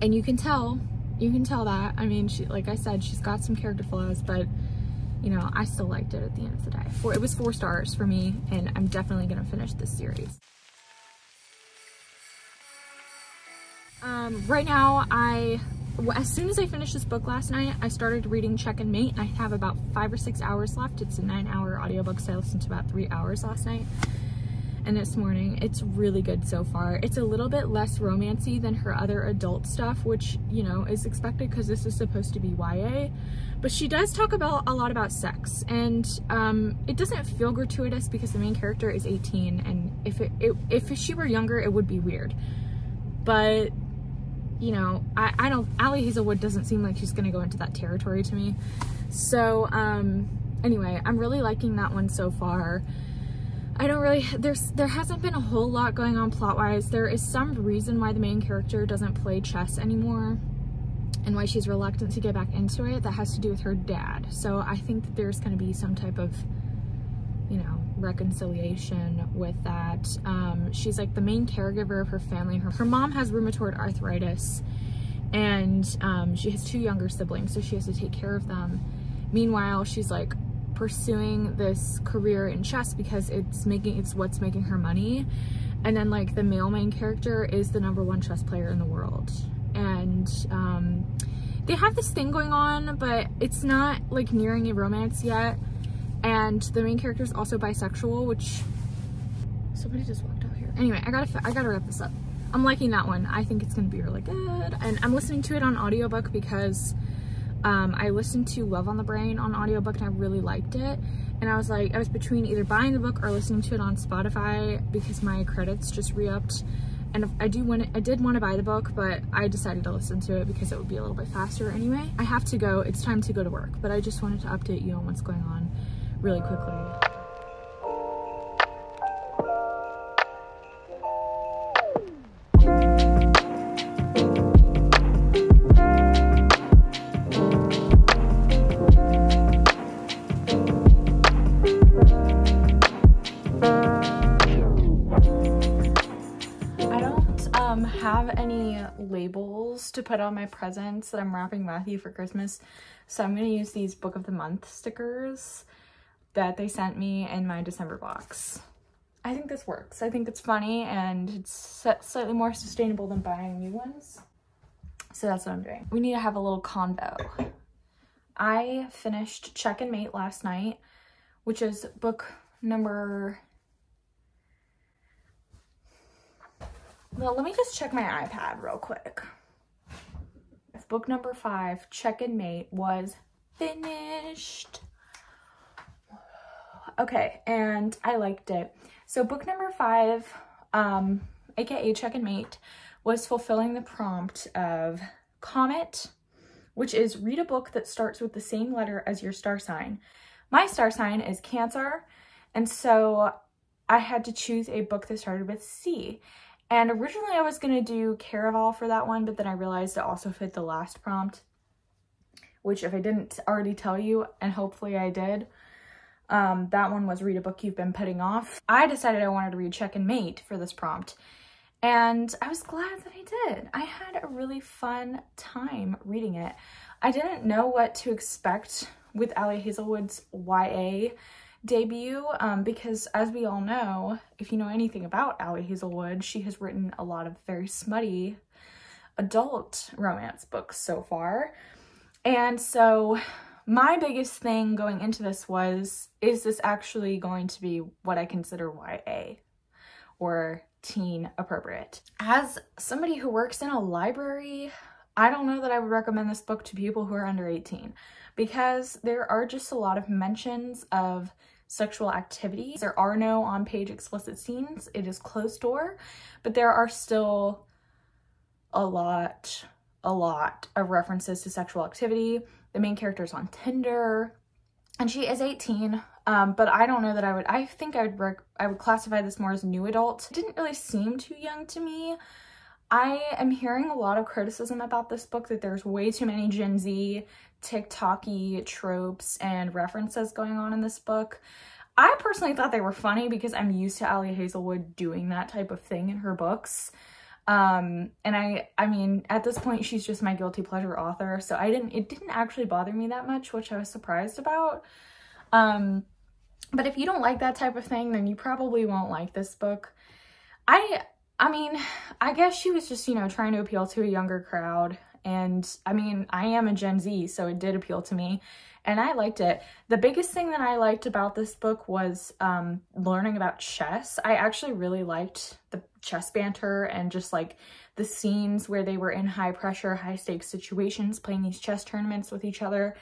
you can tell that. I mean, like I said, she's got some character flaws, but you know, I still liked it at the end of the day. It was 4 stars for me, and I'm definitely gonna finish this series. as soon as I finished this book last night, I started reading Check and Mate. I have about 5 or 6 hours left. It's a 9-hour audiobook, so I listened to about 3 hours last night and this morning. It's really good so far. It's a little bit less romancy than her other adult stuff, which, you know, is expected because this is supposed to be YA, but she does talk about a lot about sex, and it doesn't feel gratuitous because the main character is 18, and if she were younger, it would be weird. But, you know, I don't, Ali Hazelwood doesn't seem like she's gonna go into that territory to me. So, anyway, I'm really liking that one so far. I don't really, there hasn't been a whole lot going on plot-wise. There is some reason why the main character doesn't play chess anymore and why she's reluctant to get back into it. That has to do with her dad. So I think that there's going to be some type of, you know, reconciliation with that. She's like the main caregiver of her family. Her mom has rheumatoid arthritis, and she has 2 younger siblings, so she has to take care of them. Meanwhile, she's like pursuing this career in chess because it's what's making her money. And then like the male main character is the #1 chess player in the world, and they have this thing going on, but it's not like nearing a romance yet. And the main character is also bisexual, which somebody just walked out here. Anyway, I gotta wrap this up. I'm liking that one. I think it's gonna be really good, and I'm listening to it on audiobook because I listened to Love on the Brain on audiobook and I really liked it. And I was like, I was between either buying the book or listening to it on Spotify because my credits just re-upped. And I did want to buy the book, but I decided to listen to it because it would be a little bit faster anyway. I have to go, it's time to go to work, but I just wanted to update you on what's going on really quickly. Have any labels to put on my presents that I'm wrapping Matthew for Christmas, so I'm going to use these Book of the Month stickers that they sent me in my December box. I think this works. I think it's funny and it's slightly more sustainable than buying new ones, so that's what I'm doing. We need to have a little convo. I finished Check and Mate last night, which is book number... Well, let me just check my iPad real quick. Book number 5, Check and Mate, was finished. Okay, and I liked it. So book number 5, aka Check and Mate, was fulfilling the prompt of Comet, which is read a book that starts with the same letter as your star sign. My star sign is Cancer, and so I had to choose a book that started with C. And originally I was going to do Caraval for that one, but then I realized it also fit the last prompt, which if I didn't already tell you, and hopefully I did, that one was read a book you've been putting off. I decided I wanted to read Check and Mate for this prompt, and I was glad that I did. I had a really fun time reading it. I didn't know what to expect with Ali Hazelwood's YA debut, because as we all know, if you know anything about Ali Hazelwood, she has written a lot of very smutty adult romance books so far. And so my biggest thing going into this was, is this actually going to be what I consider YA or teen appropriate? As somebody who works in a library, I don't know that I would recommend this book to people who are under 18, because there are just a lot of mentions of sexual activity. There are no on-page explicit scenes. It is closed door, but there are still a lot of references to sexual activity. The main character is on Tinder, and she is 18, but I don't know that I think I would classify this more as new adult. It didn't really seem too young to me. I am hearing a lot of criticism about this book, that there's way too many Gen Z TikTok-y tropes and references going on in this book. I personally thought they were funny because I'm used to Ali Hazelwood doing that type of thing in her books. And I mean, at this point, she's just my guilty pleasure author, so it didn't actually bother me that much, which I was surprised about. But if you don't like that type of thing, then you probably won't like this book. I mean, I guess she was just, you know, trying to appeal to a younger crowd, And I mean, I am a Gen Z, so it did appeal to me and I liked it. The biggest thing that I liked about this book was learning about chess. I actually really liked the chess banter and just like the scenes where they were in high pressure, high stakes situations, playing these chess tournaments with each other,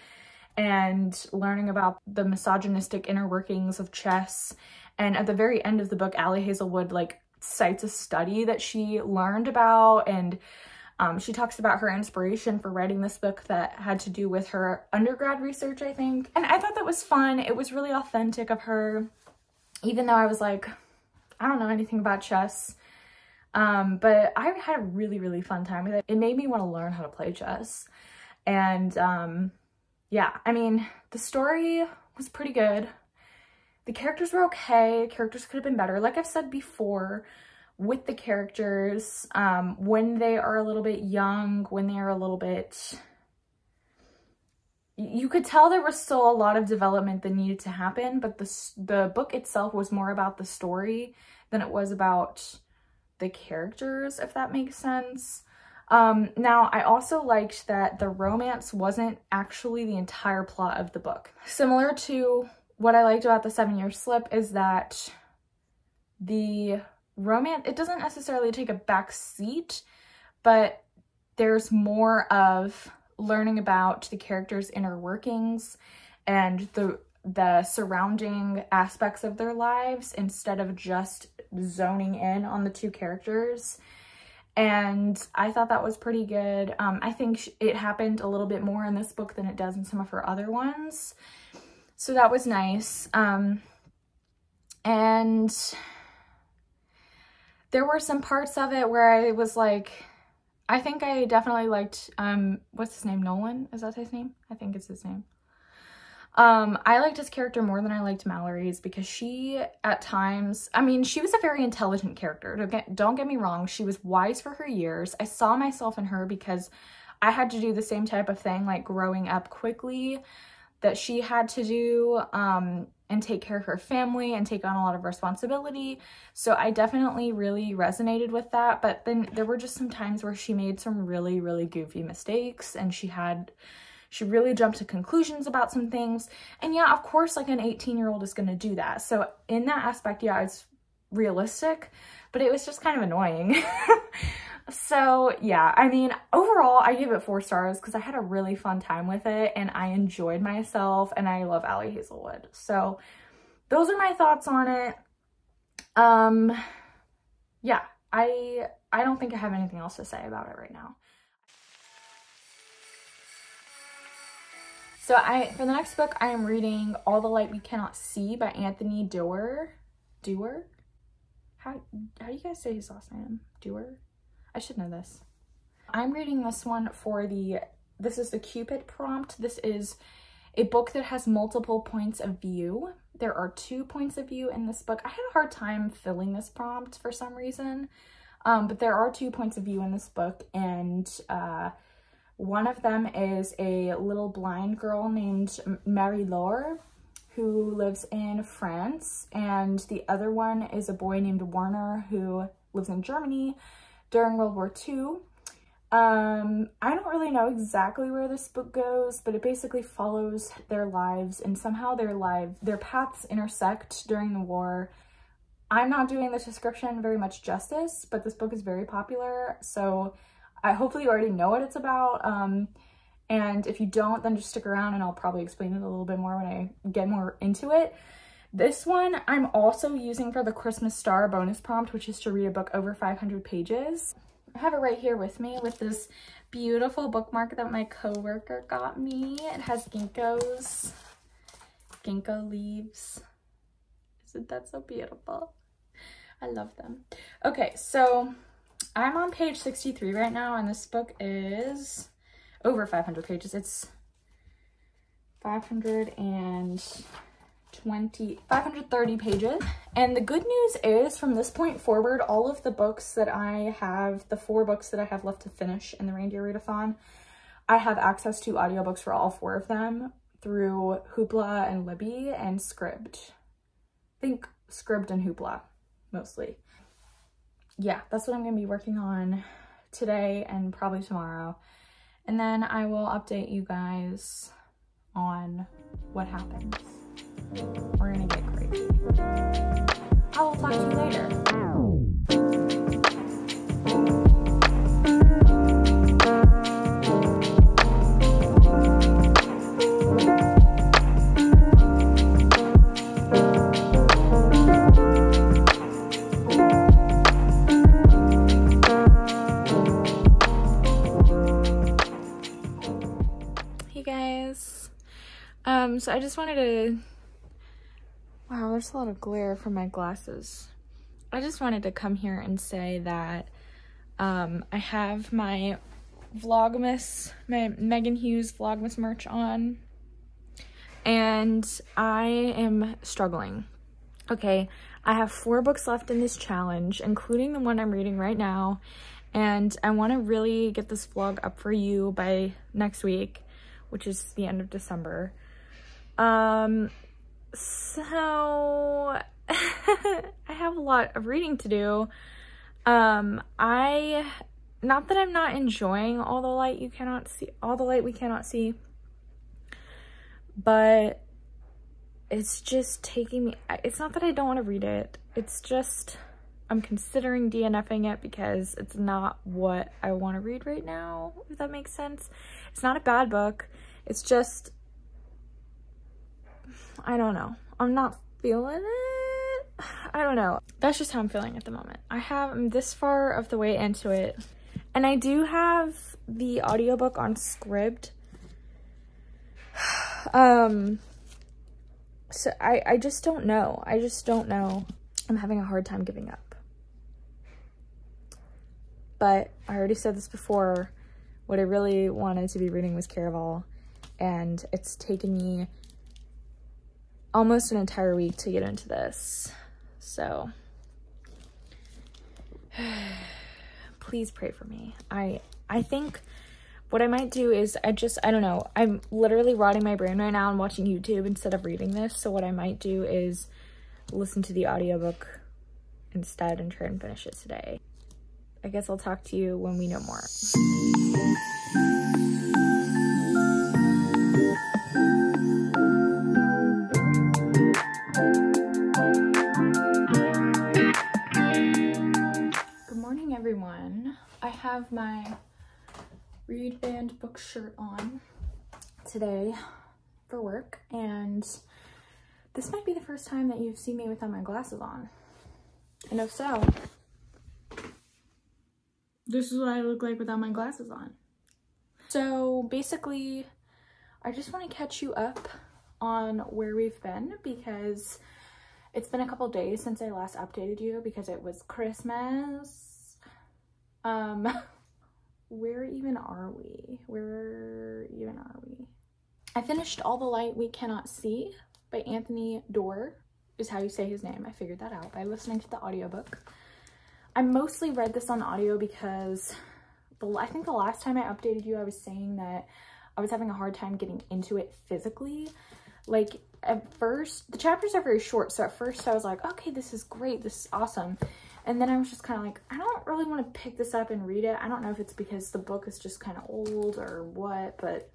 and learning about the misogynistic inner workings of chess. And at the very end of the book, Allie Hazelwood like cites a study that she learned about, and she talks about her inspiration for writing this book that had to do with her undergrad research, I think. And I thought that was fun. It was really authentic of her, even though I was like, I don't know anything about chess. But I had a really, really fun time with it. It made me want to learn how to play chess. And yeah, I mean, the story was pretty good. The characters were okay. The characters could have been better. Like I've said before, with the characters, when they are a little bit young, when they are a little bit, you could tell there was still a lot of development that needed to happen, but the book itself was more about the story than it was about the characters, if that makes sense. Now, I also liked that the romance wasn't actually the entire plot of the book. Similar to what I liked about The 7-Year Slip is that the romance, it doesn't necessarily take a back seat, but there's more of learning about the characters' inner workings and the surrounding aspects of their lives instead of just zoning in on the two characters. And I thought that was pretty good. I think it happened a little bit more in this book than it does in some of her other ones. So that was nice. And there were some parts of it where I was like, I think I definitely liked, what's his name? Nolan? Is that his name? I think it's his name. I liked his character more than I liked Mallory's because she, at times, I mean, she was a very intelligent character. Don't get me wrong. She was wise for her years. I saw myself in her because I had to do the same type of thing, like growing up quickly, that she had to do, and take care of her family and take on a lot of responsibility. So I definitely really resonated with that. But then there were just some times where she made some really, really goofy mistakes, and she really jumped to conclusions about some things. And yeah, of course, like an 18-year-old is going to do that. So in that aspect, yeah, it's realistic, but it was just kind of annoying. So yeah, I mean, overall, I give it 4 stars because I had a really fun time with it and I enjoyed myself, and I love Allie Hazelwood. So those are my thoughts on it. Yeah, I don't think I have anything else to say about it right now. So for the next book, I am reading All the Light We Cannot See by Anthony Doerr. How do you guys say his last name? Doerr? I should know this. I'm reading this one for this is the Cupid prompt. This is a book that has multiple points of view. There are 2 points of view in this book. I had a hard time filling this prompt for some reason, but there are 2 points of view in this book, and one of them is a little blind girl named Marie-Laure who lives in France, and the other one is a boy named Werner who lives in Germany during World War II. I don't really know exactly where this book goes, but it basically follows their lives, and somehow their paths intersect during the war. I'm not doing this description very much justice, but this book is very popular, so hopefully you already know what it's about. And if you don't, then just stick around and I'll probably explain it a little bit more when I get more into it. This one I'm also using for the Christmas Star bonus prompt, which is to read a book over 500 pages. I have it right here with me with this beautiful bookmark that my coworker got me. It has ginkgo leaves. Isn't that so beautiful? I love them. Okay, so I'm on page 63 right now, and this book is over 500 pages. It's 530 pages. And the good news is, from this point forward, all of the books that I have, the 4 books that I have left to finish in the Reindeer Readathon, I have access to audiobooks for all 4 of them through Hoopla and Libby and Scribd. I think Scribd and Hoopla, mostly. Yeah, that's what I'm going to be working on today and probably tomorrow. and then I will update you guys on what happens. We're gonna get crazy. I will talk to you later. Hey guys. So I just wanted to, wow, there's a lot of glare from my glasses. I just wanted to come here and say that I have my Vlogmas, my Megan Hughes Vlogmas merch on, and I am struggling. Okay, I have 4 books left in this challenge, including the one I'm reading right now, and I want to really get this vlog up for you by next week, which is the end of December. So I have a lot of reading to do. Not that I'm not enjoying all the light we cannot see, but it's just taking me, it's not that I don't want to read it, it's just I'm considering DNFing it because it's not what I want to read right now, if that makes sense. It's not a bad book, it's just, I don't know, I'm not feeling it. I don't know. That's just how I'm feeling at the moment. I'm this far of the way into it, and I do have the audiobook on Scribd. So I just don't know. I just don't know. I'm having a hard time giving up. But I already said this before, what I really wanted to be reading was Caraval, and it's taken me almost an entire week to get into this. So please pray for me. I think what I might do is I don't know. I'm literally rotting my brain right now and watching YouTube instead of reading this. So what I might do is listen to the audiobook instead and try and finish it today. I guess I'll talk to you when we know more. Everyone, I have my Read Band book shirt on today for work, and this might be the first time that you've seen me without my glasses on, and if so, this is what I look like without my glasses on. So basically, I just want to catch you up on where we've been, because it's been a couple days since I last updated you because it was Christmas. Where even are we? I finished All the Light We Cannot See by Anthony Doerr, is how you say his name. I figured that out by listening to the audiobook. I mostly read this on audio because I think the last time I updated you, I was saying that I was having a hard time getting into it physically. Like, at first, the chapters are very short, so at first I was like, okay, this is great, this is awesome. And then I was just kind of like, I don't really want to pick this up and read it. I don't know if it's because the book is just kind of old or what, but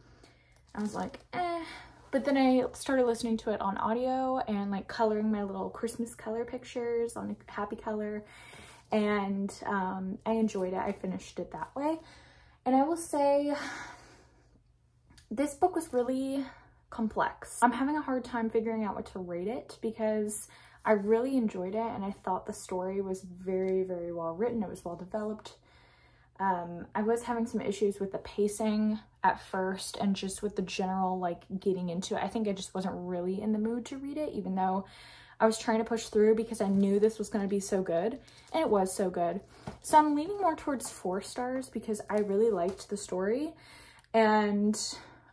I was like, eh. But then I started listening to it on audio and like coloring my little Christmas color pictures on a happy color. And I enjoyed it. I finished it that way. And I will say, this book was really complex. I'm having a hard time figuring out what to rate it because I really enjoyed it, and I thought the story was very, very well written. It was well developed. I was having some issues with the pacing at first and just with the general, like, getting into it. I think I just wasn't really in the mood to read it, even though I was trying to push through because I knew this was going to be so good, and it was so good. So I'm leaning more towards 4 stars because I really liked the story, and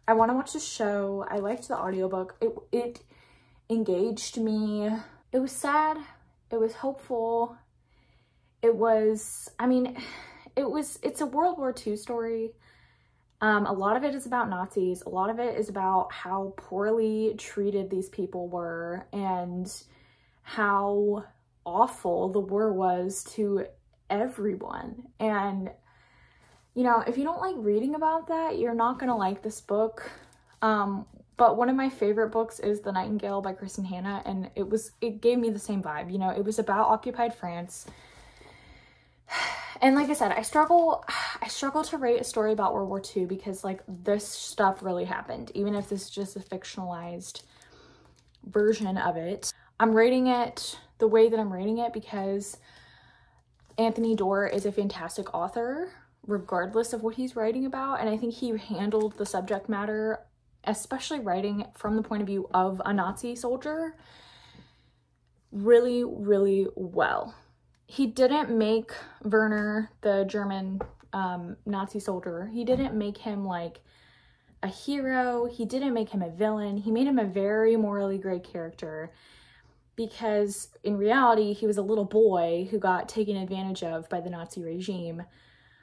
I want to watch the show. I liked the audiobook. It engaged me. It was sad, it was hopeful, it was, I mean, it's a World War II story. A lot of it is about Nazis, a lot of it is about how poorly treated these people were and how awful the war was to everyone. And you know, if you don't like reading about that, you're not gonna like this book. But one of my favorite books is The Nightingale by Kristen Hanna, and it gave me the same vibe. You know, it was about occupied France. And like I said, I struggle to write a story about World War II because like this stuff really happened, even if this is just a fictionalized version of it. I'm rating it the way that I'm rating it because Anthony Doerr is a fantastic author, regardless of what he's writing about. And I think he handled the subject matter, especially writing from the point of view of a Nazi soldier, really, really well. He didn't make Werner, the German Nazi soldier, he didn't make him like a hero. He didn't make him a villain. He made him a very morally gray character because in reality, he was a little boy who got taken advantage of by the Nazi regime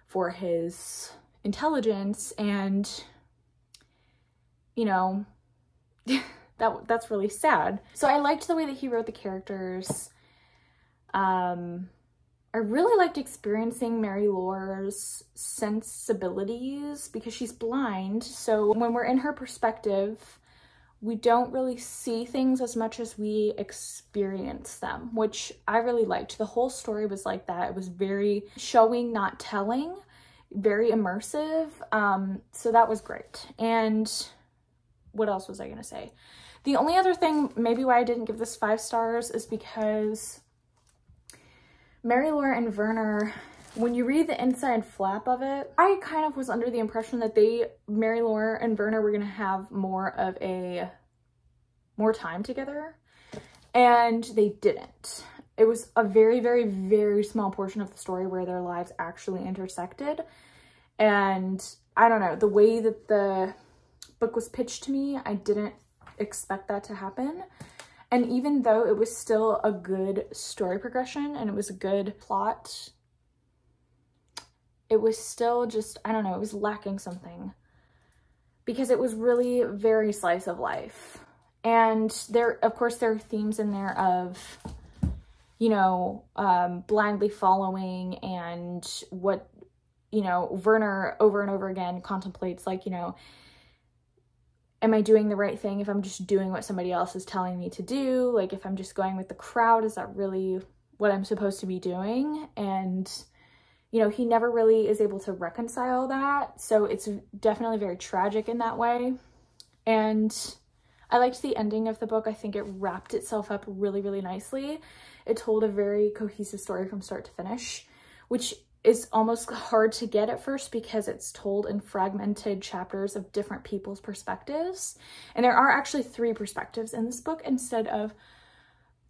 for his intelligence, and you know, that's really sad. So I liked the way that he wrote the characters. I really liked experiencing Mary Lore's sensibilities because she's blind. So when we're in her perspective, we don't really see things as much as we experience them, which I really liked. The whole story was like that. It was very showing, not telling, very immersive. So that was great. And what else was I gonna say? The only other thing maybe why I didn't give this 5 stars is because Mary Lore and Werner, when you read the inside flap of it, I kind of was under the impression that Mary Lore and Werner were gonna have more time together, and they didn't. It was a very, very, very small portion of the story where their lives actually intersected. And I don't know, the way that the book was pitched to me, I didn't expect that to happen. And even though it was still a good story progression and it was a good plot, it was still just, I don't know, it was lacking something. Because it was really very slice of life. And of course, there are themes in there of, you know, blindly following, and what, you know, Werner over and over again contemplates, like, you know, am I doing the right thing if I'm just doing what somebody else is telling me to do? Like, if I'm just going with the crowd, is that really what I'm supposed to be doing? And, you know, he never really is able to reconcile that. So it's definitely very tragic in that way. And I liked the ending of the book. I think it wrapped itself up really, really nicely. It told a very cohesive story from start to finish, which is almost hard to get at first because it's told in fragmented chapters of different people's perspectives. And there are actually 3 perspectives in this book instead of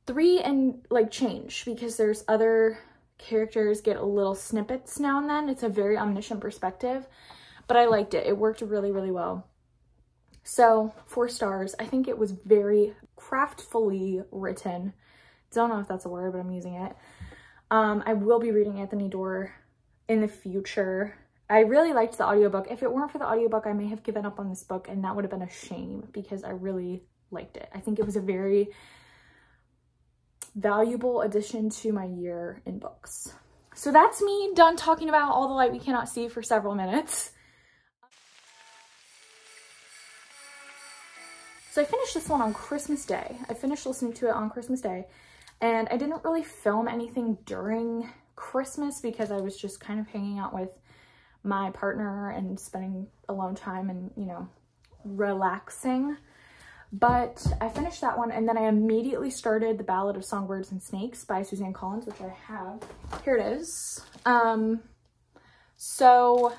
3 and like change, because there's other characters get a little snippets now and then. It's a very omniscient perspective, but I liked it. It worked really, really well. So 4 stars. I think it was very craftfully written. Don't know if that's a word, but I'm using it. I will be reading Anthony Doerr in the future. I really liked the audiobook. If it weren't for the audiobook, I may have given up on this book, and that would have been a shame because I really liked it. I think it was a very valuable addition to my year in books. So that's me done talking about All the Light We Cannot See for several minutes. So I finished this one on Christmas Day. I finished listening to it on Christmas Day, and I didn't really film anything during Christmas because I was just kind of hanging out with my partner and spending alone time and, you know, relaxing. But I finished that one, and then I immediately started The Ballad of Songbirds and Snakes by Suzanne Collins, which I have. Here it is. So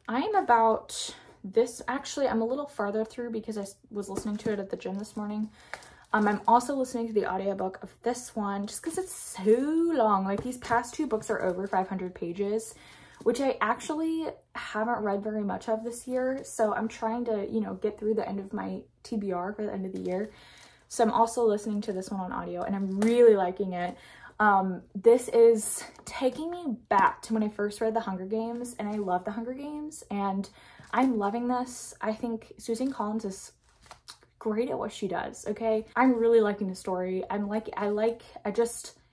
I'm about this, actually I'm a little farther through because I was listening to it at the gym this morning. I'm also listening to the audiobook of this one just because it's so long. Like, these past 2 books are over 500 pages, which I actually haven't read very much of this year. So I'm trying to, you know, get through the end of my TBR for the end of the year. So I'm also listening to this one on audio, and I'm really liking it. This is taking me back to when I first read The Hunger Games, and I love The Hunger Games, and I'm loving this. I think Suzanne Collins is great at what she does, okay? I'm really liking the story.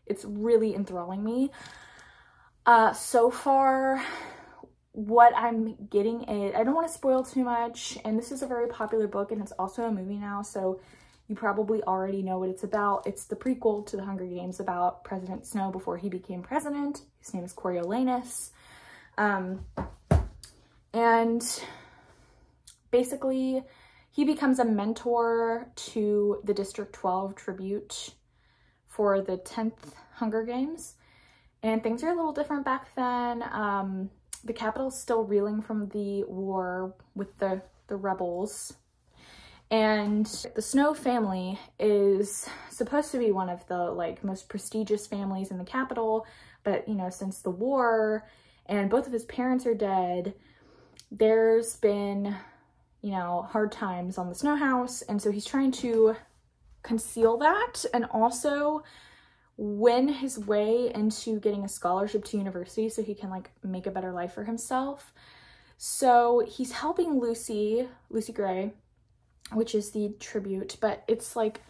It's really enthralling me. So far, what I'm getting is, I don't want to spoil too much, and this is a very popular book, and it's also a movie now, so you probably already know what it's about. It's the prequel to The Hunger Games about President Snow before he became president. His name is Coriolanus. And basically, he becomes a mentor to the District 12 tribute for the 10th Hunger Games. And things are a little different back then. The capital's still reeling from the war with the rebels. And the Snow family is supposed to be one of the like most prestigious families in the capital. But, you know, since the war and both of his parents are dead, there's been, you know, hard times on the Snow house. And so he's trying to conceal that and also win his way into getting a scholarship to university so he can like make a better life for himself. So he's helping Lucy Gray, which is the tribute, but it's like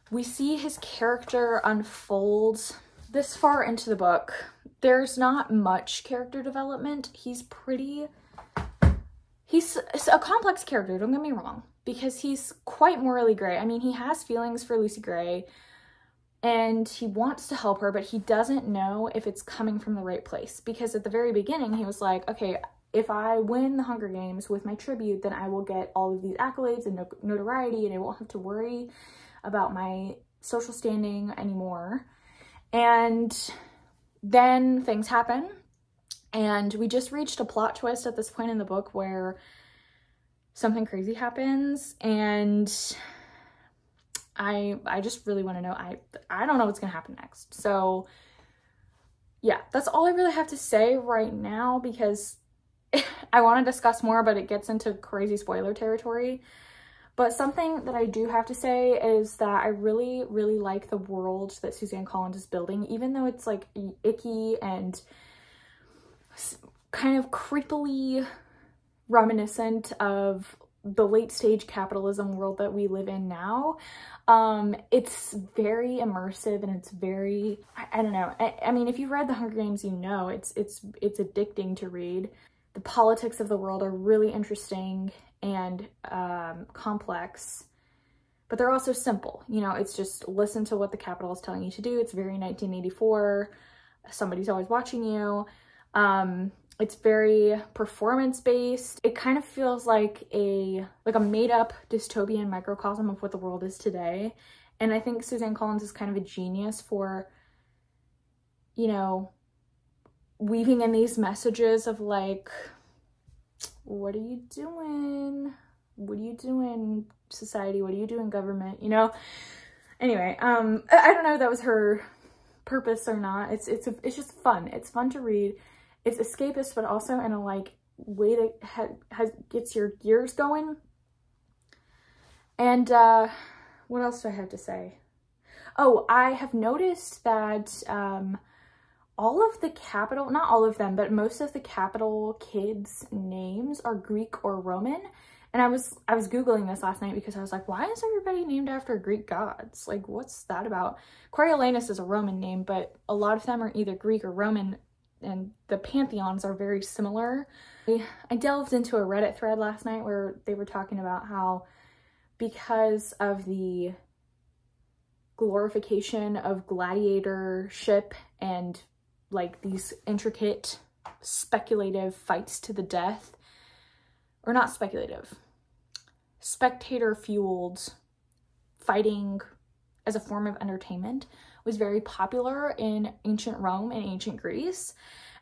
we see his character unfold this far into the book. There's not much character development. He's a complex character, don't get me wrong, because he's quite morally gray. I mean, he has feelings for Lucy Gray and he wants to help her, but he doesn't know if it's coming from the right place, because at the very beginning he was like, okay, if I win the Hunger Games with my tribute, then I will get all of these accolades and notoriety and I won't have to worry about my social standing anymore. And then things happen, and we just reached a plot twist at this point in the book where something crazy happens, and I just really want to know. I don't know what's gonna happen next. So yeah, that's all I really have to say right now, because I want to discuss more, but it gets into crazy spoiler territory. But something that I do have to say is that I really, really like the world that Suzanne Collins is building, even though it's like icky and kind of creepily reminiscent of the late stage capitalism world that we live in now. It's very immersive and it's very, I don't know. I mean, if you've read The Hunger Games, you know, it's addicting to read. The politics of the world are really interesting and complex, but they're also simple. You know, it's just listen to what the Capitol is telling you to do. It's very 1984. Somebody's always watching you. It's very performance-based. It kind of feels like a made-up dystopian microcosm of what the world is today. And I think Suzanne Collins is kind of a genius for, you know, weaving in these messages of like, what are you doing? What are you doing, society? What are you doing, government? You know? Anyway, I don't know if that was her purpose or not. It's just fun. It's fun to read. It's escapist, but also in a like way that gets your gears going. And what else do I have to say? Oh, I have noticed that all of the capital, not all of them, but most of the capital kids' names are Greek or Roman. And I was Googling this last night because I was like, why is everybody named after Greek gods? Like, what's that about? Coriolanus is a Roman name, but a lot of them are either Greek or Roman, and the pantheons are very similar. I delved into a Reddit thread last night where they were talking about how because of the glorification of gladiatorship and like these intricate speculative fights to the death, or not speculative, spectator fueled fighting as a form of entertainment was very popular in ancient Rome and ancient Greece.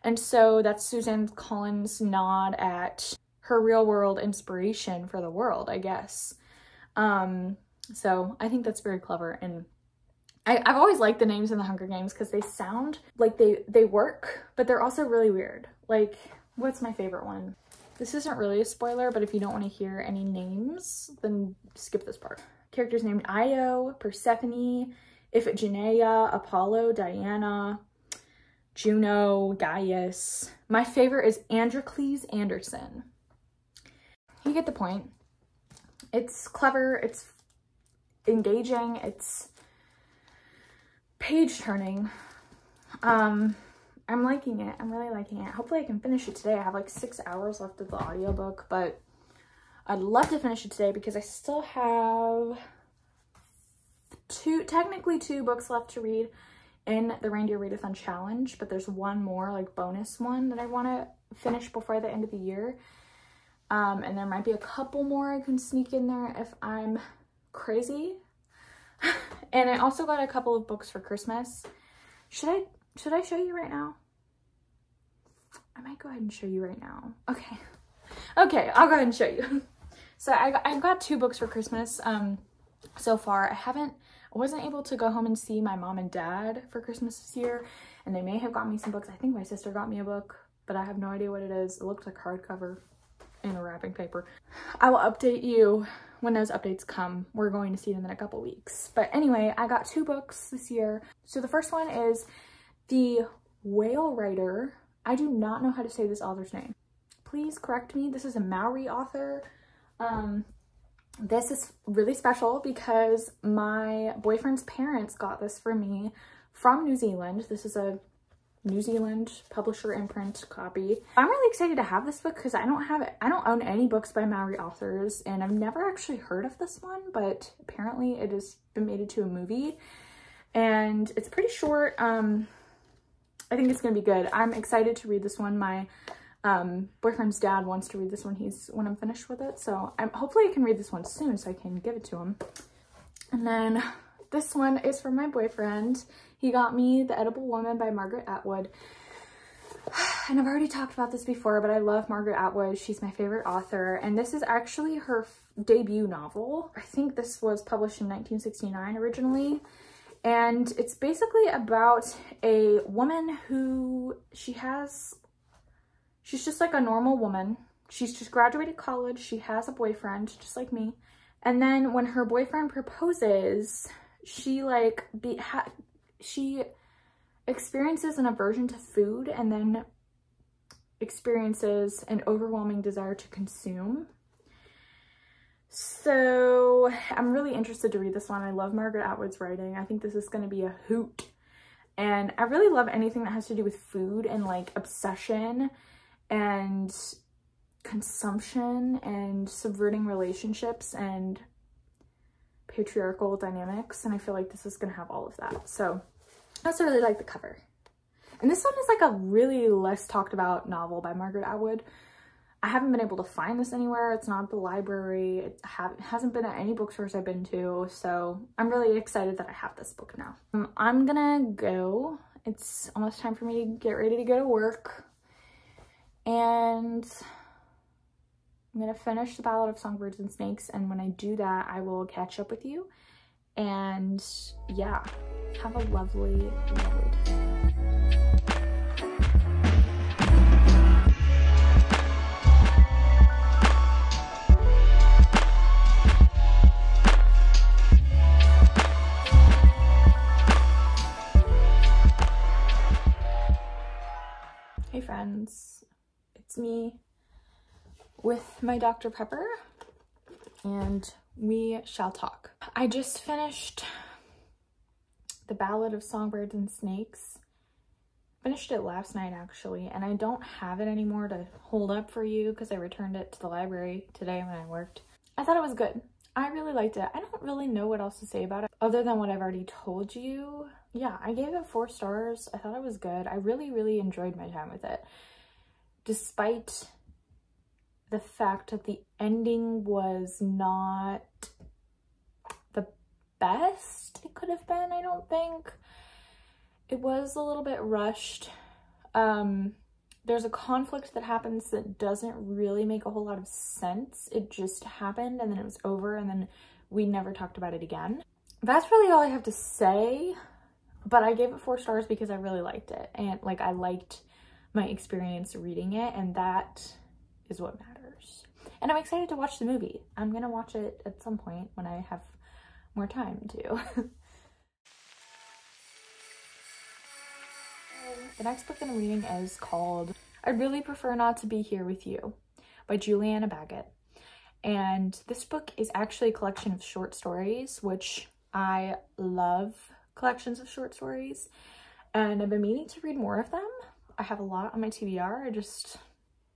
And so that's Suzanne Collins' nod at her real world inspiration for the world, I guess. So I think that's very clever. And I've always liked the names in the Hunger Games because they sound like they work, but they're also really weird. Like, what's my favorite one? This isn't really a spoiler, but if you don't want to hear any names, then skip this part. Characters named Io, Persephone, Iphigenia, Apollo, Diana, Juno, Gaius. My favorite is Androcles Anderson. You get the point. It's clever, it's engaging, it's page turning. I'm liking it. I'm really liking it. Hopefully I can finish it today. I have like 6 hours left of the audiobook, but I'd love to finish it today because I still have technically two books left to read in the Reindeer Readathon challenge, but there's one more like bonus one that I want to finish before the end of the year. And there might be a couple more I can sneak in there if I'm crazy. And I also got a couple of books for Christmas. Should I show you right now? I might go ahead and show you right now. Okay. Okay, I'll go ahead and show you. So I got 2 books for Christmas so far. I wasn't able to go home and see my mom and dad for Christmas this year, and they may have got me some books. I think my sister got me a book, but I have no idea what it is. It looks like hardcover in a wrapping paper. I will update you when those updates come. We're going to see them in a couple weeks. But anyway, I got 2 books this year. So the first one is The Whale Writer. I do not know how to say this author's name. Please correct me. This is a Maori author. This is really special because my boyfriend's parents got this for me from New Zealand. This is a New Zealand publisher imprint copy. I'm really excited to have this book because I don't own any books by Maori authors, and I've never actually heard of this one, but apparently it has been made into a movie and it's pretty short. I think it's gonna be good. I'm excited to read this one. My boyfriend's dad wants to read this one when I'm finished with it, so hopefully I can read this one soon so I can give it to him. And then this one is from my boyfriend. He got me The Edible Woman by Margaret Atwood. And I've already talked about this before, but I love Margaret Atwood. She's my favorite author, and this is actually her debut novel. I think this was published in 1969 originally, and it's basically about a woman who she's just like a normal woman. She's just graduated college. She has a boyfriend, just like me. And then when her boyfriend proposes, she experiences an aversion to food and then experiences an overwhelming desire to consume. So I'm really interested to read this one. I love Margaret Atwood's writing. I think this is going to be a hoot. And I really love anything that has to do with food and like obsession and consumption and subverting relationships and patriarchal dynamics, and I feel like this is gonna have all of that. So I also really like the cover. And this one is like a really less talked about novel by Margaret Atwood. I haven't been able to find this anywhere. It's not at the library. It hasn't been at any bookstores I've been to, so I'm really excited that I have this book now. I'm gonna go. It's almost time for me to get ready to go to work. And I'm gonna finish The Ballad of Songbirds and Snakes, and when I do that, I will catch up with you. And yeah, have a lovely, lovely day. Hey friends, it's me with my Dr. Pepper, and we shall talk. I just finished The Ballad of Songbirds and Snakes. Finished it last night actually, and I don't have it anymore to hold up for you because I returned it to the library today when I worked. I thought it was good. I really liked it. I don't really know what else to say about it other than what I've already told you. Yeah, I gave it 4 stars. I thought it was good. I really, really enjoyed my time with it. Despite the fact that the ending was not the best it could have been, I don't think. It was a little bit rushed. There's a conflict that happens that doesn't really make a whole lot of sense. It just happened and then it was over and then we never talked about it again. That's really all I have to say, but I gave it 4 stars because I really liked it. And like, I liked my experience reading it, and that is what matters. And I'm excited to watch the movie. I'm gonna watch it at some point when I have more time to. The next book that I'm reading is called I'd Really Prefer Not to Be Here With You by Juliana Baggett. And this book is actually a collection of short stories, which I love collections of short stories. And I've been meaning to read more of them. I have a lot on my TBR. I just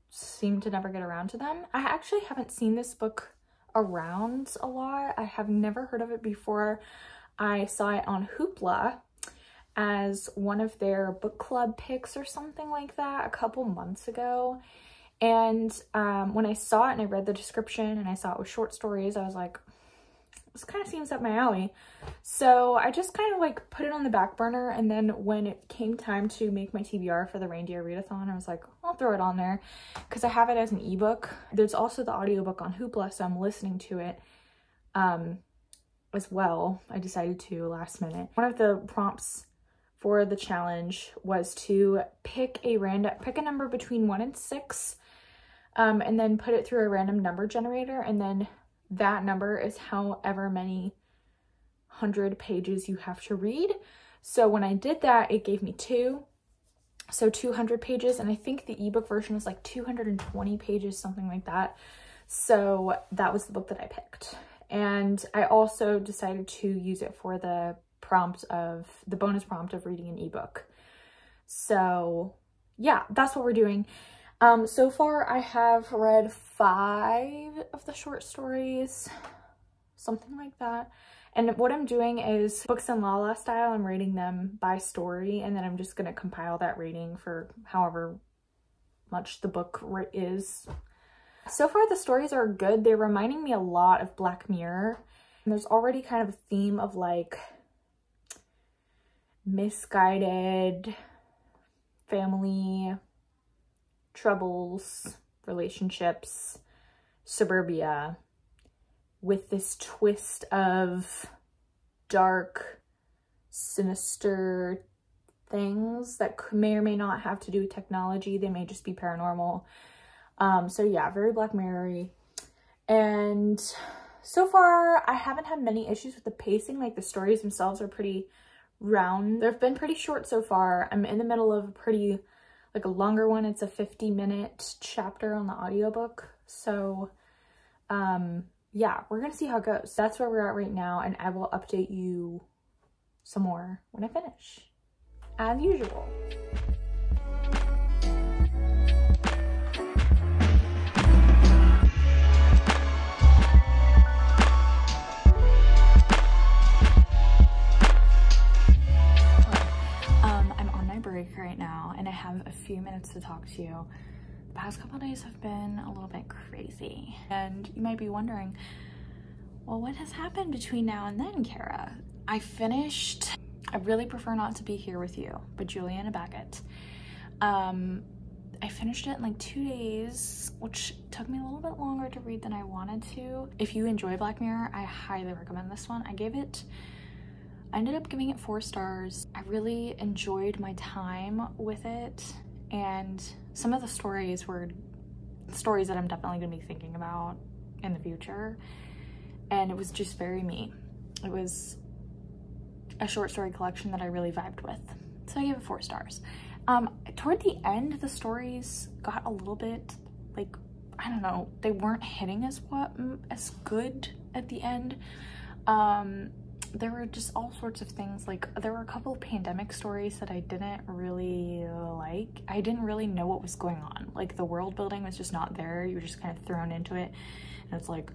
seem to never get around to them. I actually haven't seen this book around a lot. I have never heard of it before. I saw it on Hoopla as one of their book club picks or something like that a couple months ago. And when I saw it and I read the description and I saw it was short stories, I was like, this kind of seems up my alley. So I just kind of like put it on the back burner, and then when it came time to make my TBR for the Reindeer Readathon, I was like, I'll throw it on there because I have it as an ebook. There's also the audiobook on Hoopla, so I'm listening to it as well. I decided to last minute. One of the prompts for the challenge was to pick a number between 1 and 6, and then put it through a random number generator, and then that number is however many 100 pages you have to read. So when I did that, it gave me 2, so 200 pages, and I think the ebook version was like 220 pages, something like that. So that was the book that I picked. And I also decided to use it for the bonus prompt of reading an ebook. So yeah, that's what we're doing. So far I have read 5 of the short stories, something like that. And what I'm doing is Books and Lala style. I'm rating them by story, and then I'm just going to compile that rating for however much the book is. So far the stories are good. They're reminding me a lot of Black Mirror. And there's already kind of a theme of like misguided family troubles, relationships, suburbia, with this twist of dark, sinister things that may or may not have to do with technology. They may just be paranormal. So yeah, very Black Mirror-y. And so far I haven't had many issues with the pacing. Like the stories themselves are pretty round. They've been pretty short so far. I'm in the middle of a longer one. It's a 50-minute chapter on the audiobook. So yeah, we're gonna see how it goes. That's where we're at right now, and I will update you some more when I finish, as usual. I'm on my break right now, and I have a few minutes to talk to you. The past couple days have been a little bit crazy, and you might be wondering, well, what has happened between now and then, Kara? I finished I Really Prefer Not to Be Here With You by Juliana Baggett. I finished it in like 2 days, which took me a little bit longer to read than I wanted to. If you enjoy Black Mirror, I highly recommend this one. I ended up giving it 4 stars. I really enjoyed my time with it, and some of the stories were stories that I'm definitely gonna be thinking about in the future, and it was just very me. It was a short story collection that I really vibed with, so I gave it 4 stars. Toward the end, the stories got a little bit like, I don't know, they weren't hitting as good at the end. There were just all sorts of things. Like, there were a couple of pandemic stories that I didn't really like. I didn't really know what was going on. Like, the world building was just not there. You were just kind of thrown into it, and it's like,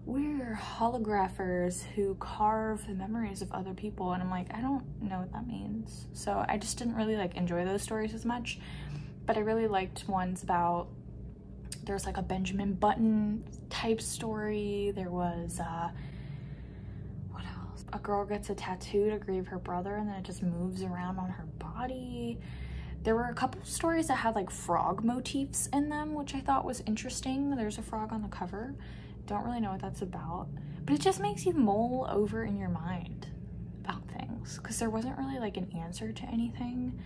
we're holographers who carve the memories of other people, and I'm like, I don't know what that means. So I just didn't really like enjoy those stories as much. But I really liked ones about, there's like a Benjamin Button type story. There was what else? A girl gets a tattoo to grieve her brother, and then it just moves around on her body. There were a couple of stories that had like frog motifs in them, which I thought was interesting. There's a frog on the cover. Don't really know what that's about, but it just makes you mull over in your mind about things, because there wasn't really like an answer to anything.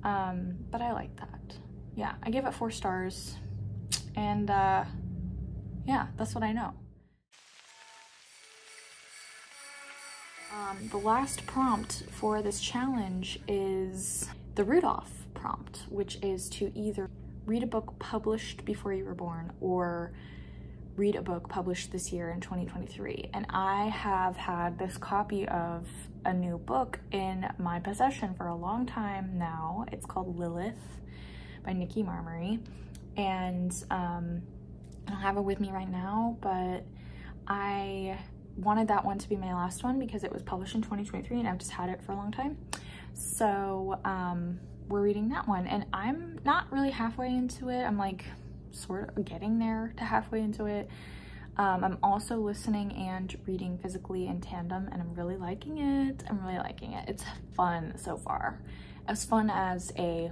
But I like that. Yeah, I gave it 4 stars, and yeah, that's what I know. The last prompt for this challenge is the Rudolph prompt, which is to either read a book published before you were born or read a book published this year in 2023, and I have had this copy of a new book in my possession for a long time now. It's called Lilith by Nikki Marmory, and I don't have it with me right now, but I wanted that one to be my last one because it was published in 2023 and I've just had it for a long time. So we're reading that one, and I'm not really halfway into it. I'm like sort of getting there to halfway into it. I'm also listening and reading physically in tandem, and I'm really liking it. I'm really liking it. It's fun so far. As fun as a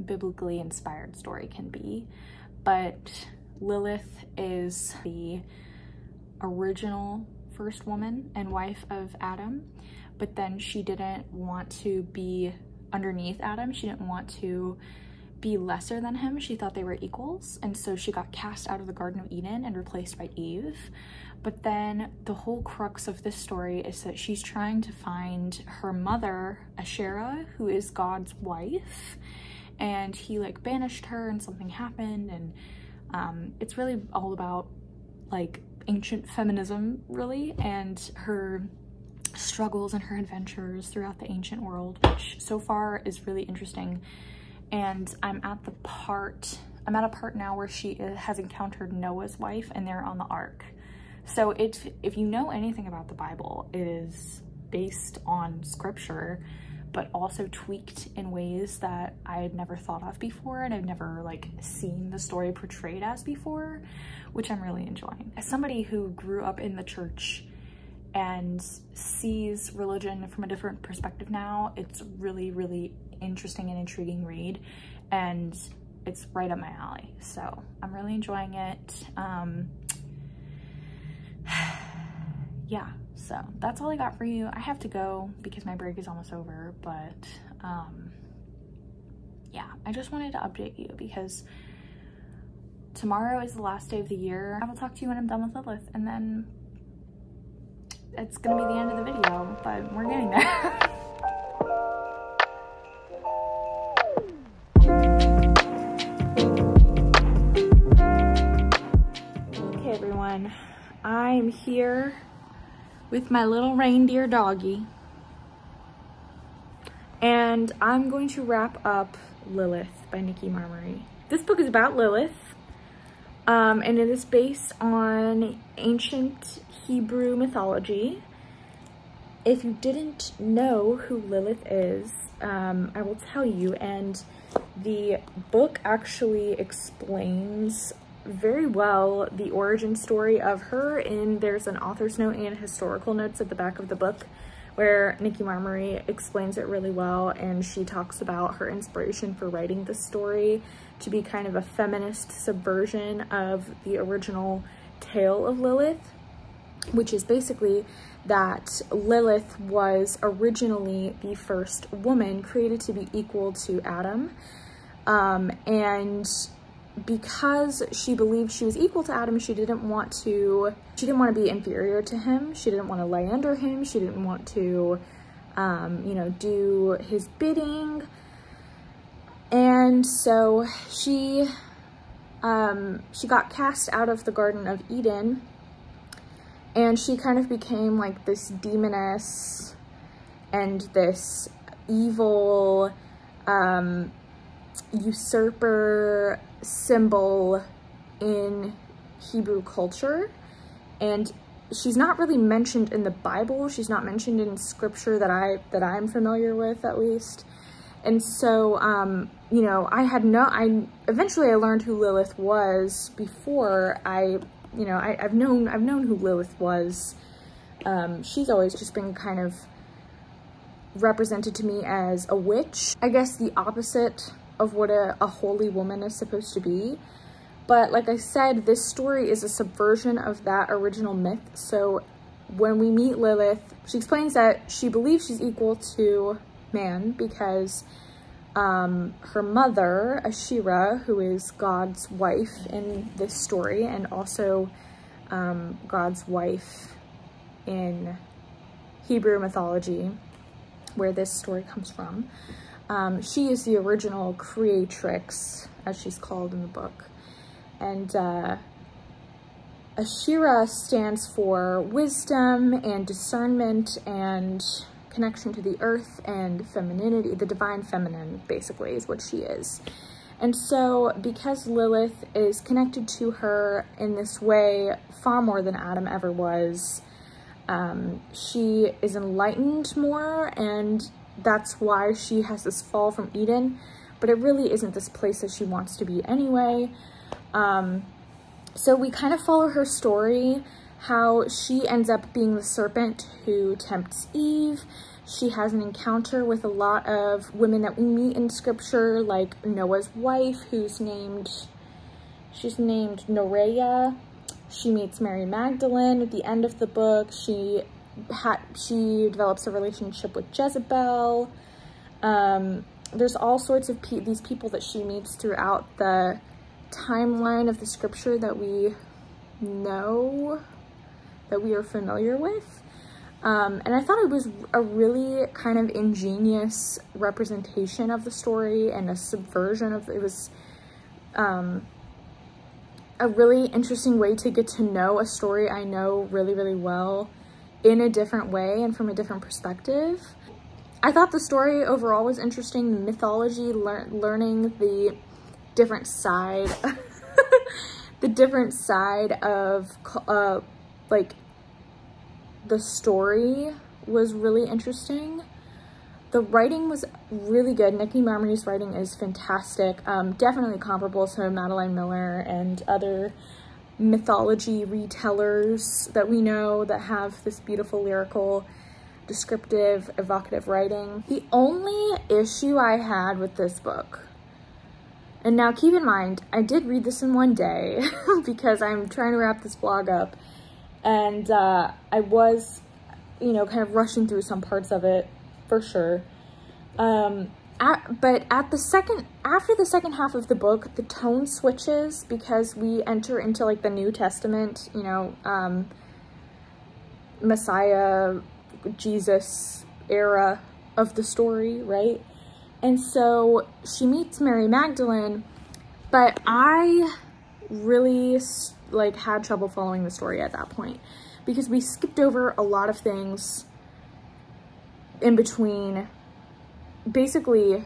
biblically inspired story can be. But Lilith is the original first woman and wife of Adam, but then she didn't want to be underneath Adam. She didn't want to be lesser than him. She thought they were equals, and so she got cast out of the Garden of Eden and replaced by Eve. But then the whole crux of this story is that she's trying to find her mother, Asherah, who is God's wife, and he like banished her and something happened, and it's really all about like ancient feminism, really, and her struggles and her adventures throughout the ancient world, which so far is really interesting. And I'm at a part now where she has encountered Noah's wife, and they're on the ark. So if you know anything about the Bible, it is based on scripture, but also tweaked in ways that I had never thought of before, and I've never like seen the story portrayed as before, which I'm really enjoying. As somebody who grew up in the church and sees religion from a different perspective now, it's really, really interesting and intriguing read, and it's right up my alley. So I'm really enjoying it. Yeah, so that's all I got for you. I have to go because my break is almost over, but yeah, I just wanted to update you because tomorrow is the last day of the year. I will talk to you when I'm done with Lilith, and then it's gonna be the end of the video, but we're getting there. Okay, everyone, I'm here with my little reindeer doggy, and I'm going to wrap up Lilith by Nikki Marmory. This book is about Lilith, and it is based on ancient Hebrew mythology. If you didn't know who Lilith is, I will tell you, and the book actually explains very well the origin story of her, and there's an author's note and historical notes at the back of the book where Nikki Marmory explains it really well, and she talks about her inspiration for writing this story to be kind of a feminist subversion of the original tale of Lilith, which is basically that Lilith was originally the first woman created to be equal to Adam, and because she believed she was equal to Adam, she didn't want to be inferior to him. She didn't want to lay under him. She didn't want to, you know, do his bidding. And so she got cast out of the Garden of Eden, and she kind of became like this demoness and this evil, usurper symbol in Hebrew culture. And she's not really mentioned in the Bible. She's not mentioned in scripture that I'm familiar with, at least. And so you know, eventually I learned who Lilith was. Before I've known who Lilith was. She's always just been kind of represented to me as a witch, I guess the opposite of what a holy woman is supposed to be. But like I said, this story is a subversion of that original myth. So when we meet Lilith, she explains that she believes she's equal to man because her mother, Asherah, who is God's wife in this story, and also God's wife in Hebrew mythology, where this story comes from. She is the original creatrix, as she's called in the book. And Ashira stands for wisdom and discernment and connection to the earth and femininity, the divine feminine, basically, is what she is. And so because Lilith is connected to her in this way far more than Adam ever was, she is enlightened more, and that's why she has this fall from Eden, but it really isn't this place that she wants to be anyway. So we kind of follow her story, how she ends up being the serpent who tempts Eve. She has an encounter with a lot of women that we meet in scripture, like Noah's wife, she's named Norea. She meets Mary Magdalene at the end of the book. She develops a relationship with Jezebel. There's all sorts of these people that she meets throughout the timeline of the scripture that we know, that we are familiar with. And I thought it was a really kind of ingenious representation of the story and a subversion of it. Was a really interesting way to get to know a story I know really, really well in a different way and from a different perspective. I thought the story overall was interesting. The mythology, learning the different side, the different side of like the story was really interesting. The writing was really good. Nikki Marmony's writing is fantastic. Definitely comparable to Madeline Miller and other mythology retellers that we know that have this beautiful lyrical, descriptive, evocative writing. The only issue I had with this book, and now keep in mind, I did read this in one day because I'm trying to wrap this blog up, and I was, you know, kind of rushing through some parts of it for sure. But after the second half of the book, the tone switches because we enter into like the New Testament, you know, Messiah, Jesus era of the story, right? And so she meets Mary Magdalene, but I really like had trouble following the story at that point because we skipped over a lot of things in between, basically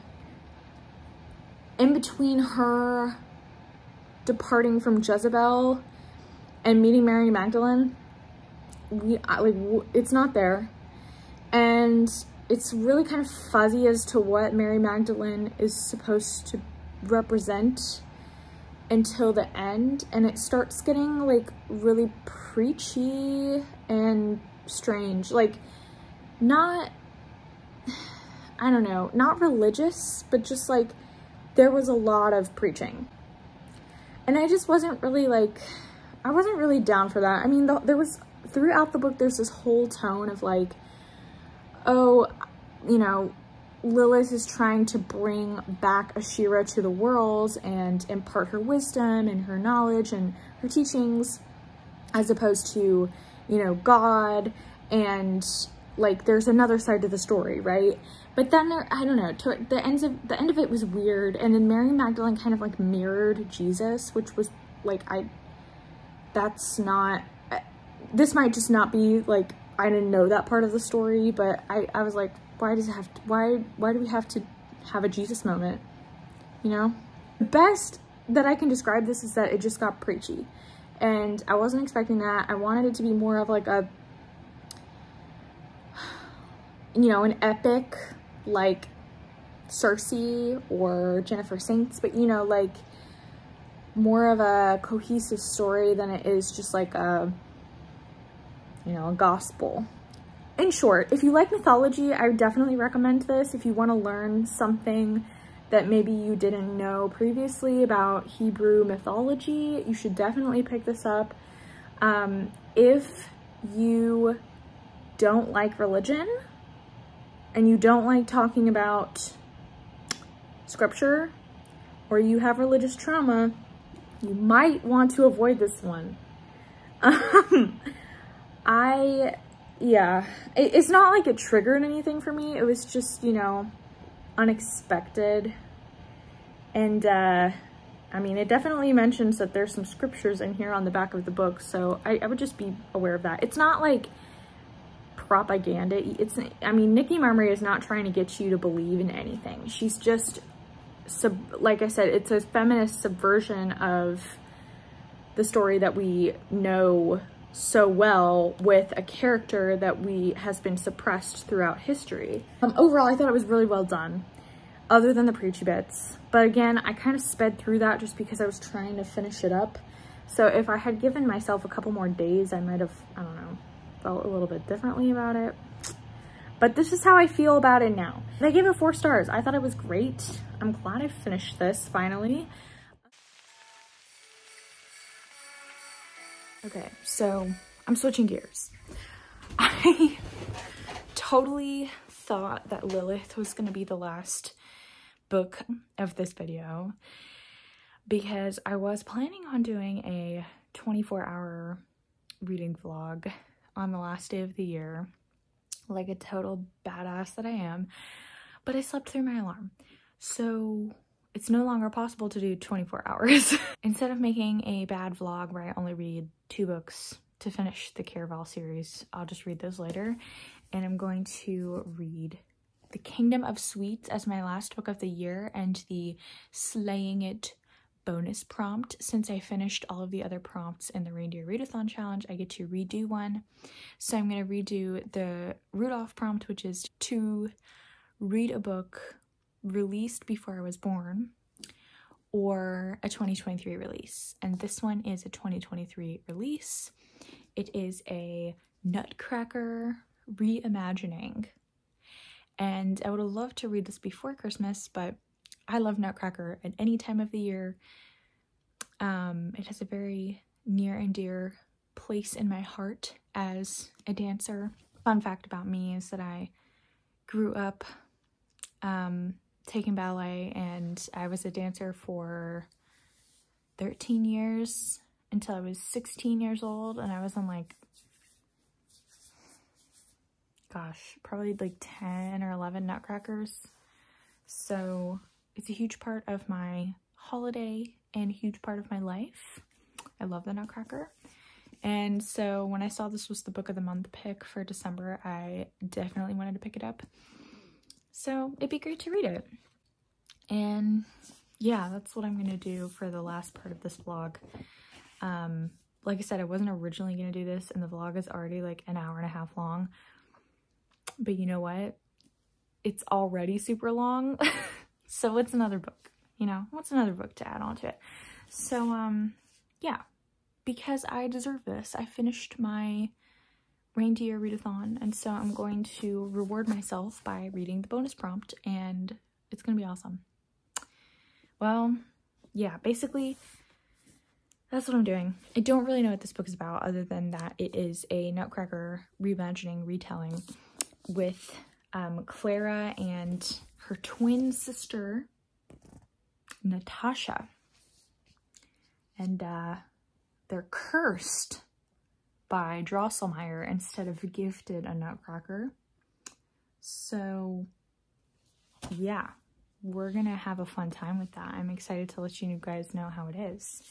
in between her departing from Jezebel and meeting Mary Magdalene. It's not there, and it's really kind of fuzzy as to what Mary Magdalene is supposed to represent until the end, and it starts getting like really preachy and strange, like not, I don't know, not religious, but just like there was a lot of preaching, and I just wasn't really like, I wasn't really down for that. I mean, there was, throughout the book, there's this whole tone of like, oh, you know, Lilith is trying to bring back Ashira to the world and impart her wisdom and her knowledge and her teachings, as opposed to, you know, God, and like there's another side to the story, right? But then there, I don't know, the end of it was weird, and then Mary Magdalene kind of like mirrored Jesus, which was like, that's not, this might just not be like, I didn't know that part of the story, but I was like, why does it have to, why do we have to have a Jesus moment, you know? The best that I can describe this is that it just got preachy, and I wasn't expecting that. I wanted it to be more of like a, you know, an epic like Cersei or Jennifer Saints, but you know, like more of a cohesive story than it is just like a, you know, a gospel. In short, if you like mythology, I would definitely recommend this. If you want to learn something that maybe you didn't know previously about Hebrew mythology, you should definitely pick this up. If you don't like religion and you don't like talking about scripture, or you have religious trauma, you might want to avoid this one. Yeah, it's not like it triggered anything for me. It was just, you know, unexpected. And I mean, it definitely mentions that there's some scriptures in here on the back of the book, so I would just be aware of that. It's not like propaganda. I mean, Nikki Marmary is not trying to get you to believe in anything. She's just, like I said, it's a feminist subversion of the story that we know so well, with a character that has been suppressed throughout history. Overall, I thought it was really well done, other than the preachy bits. But again, I kind of sped through that just because I was trying to finish it up. So if I had given myself a couple more days, I might have, I don't know, felt a little bit differently about it. But this is how I feel about it now. I gave it 4 stars. I thought it was great. I'm glad I finished this finally. Okay, so I'm switching gears. I totally thought that Lilith was gonna be the last book of this video because I was planning on doing a 24-hour reading vlog on the last day of the year, like a total badass that I am, but I slept through my alarm. So it's no longer possible to do 24 hours. Instead of making a bad vlog where I only read 2 books to finish the Caraval series, I'll just read those later. And I'm going to read The Kingdom of Sweets as my last book of the year and the Slaying It bonus prompt. Since I finished all of the other prompts in the Reindeer Readathon challenge, I get to redo one. So I'm going to redo the Rudolph prompt, which is to read a book released before I was born or a 2023 release. And this one is a 2023 release. It is a Nutcracker reimagining. And I would have loved to read this before Christmas, but I love Nutcracker at any time of the year. It has a very near and dear place in my heart as a dancer. Fun fact about me is that I grew up taking ballet, and I was a dancer for 13 years until I was 16 years old, and I was on like, gosh, probably like 10 or 11 Nutcrackers. So it's a huge part of my holiday and a huge part of my life. I love the Nutcracker. And so when I saw this was the book of the month pick for December, I definitely wanted to pick it up. So it'd be great to read it. And yeah, that's what I'm going to do for the last part of this vlog. Like I said, I wasn't originally going to do this, and the vlog is already like an hour and a half long. But you know what? It's already super long. So it's another book, you know? What's another book to add on to it? So, yeah. Because I deserve this. I finished my Reindeer Readathon, and so I'm going to reward myself by reading the bonus prompt, and it's gonna be awesome. Well, yeah, basically, that's what I'm doing. I don't really know what this book is about, other than that it is a Nutcracker reimagining, retelling with Clara and her twin sister, Natasha. And they're cursed by Drosselmeyer instead of gifted a Nutcracker. So yeah, we're gonna have a fun time with that. I'm excited to let you guys know how it is.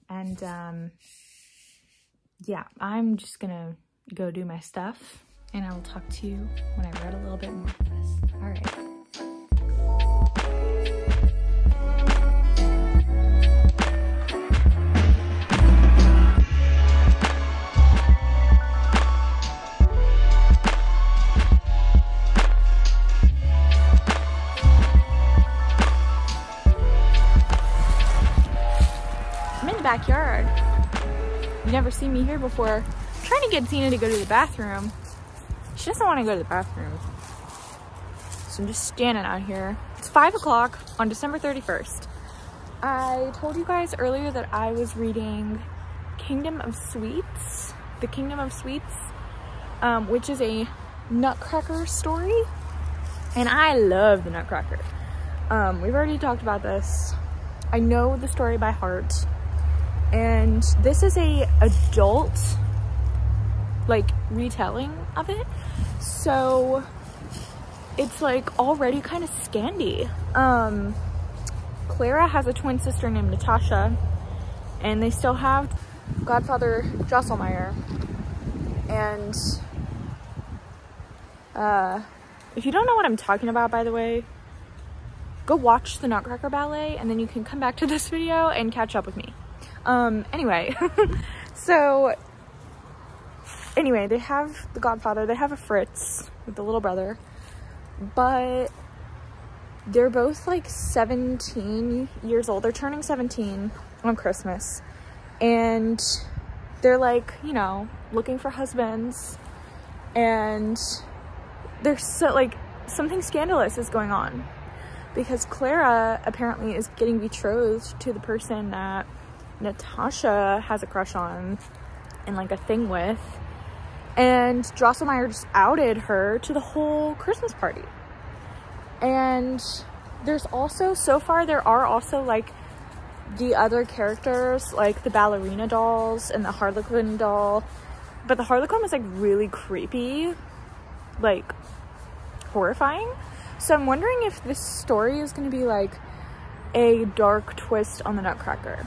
And yeah, I'm just gonna go do my stuff, and I will talk to you when I read a little bit more of this. All right. Backyard. You've never seen me here before. I'm trying to get Tina to go to the bathroom. She doesn't want to go to the bathroom. So I'm just standing out here. It's 5 o'clock on December 31st. I told you guys earlier that I was reading Kingdom of Sweets. The Kingdom of Sweets, which is a Nutcracker story. And I love the Nutcracker. We've already talked about this. I know the story by heart. And this is a adult like retelling of it, so it's like already kind of Scandi. Clara has a twin sister named Natasha, and they still have godfather Drosselmeyer. And if you don't know what I'm talking about, by the way, go watch the Nutcracker Ballet, and then you can come back to this video and catch up with me. Anyway, so anyway, they have the godfather, they have a Fritz with the little brother, but they're both like 17 years old. They're turning 17 on Christmas, and they're like, you know, looking for husbands, and they're so like, something scandalous is going on because Clara apparently is getting betrothed to the person that Natasha has a crush on and like a thing with, and Drosselmeyer just outed her to the whole Christmas party. And there's also, so far there are also like the other characters, like the ballerina dolls and the Harlequin doll, but the Harlequin was like really creepy, like horrifying. So I'm wondering if this story is going to be like a dark twist on the Nutcracker,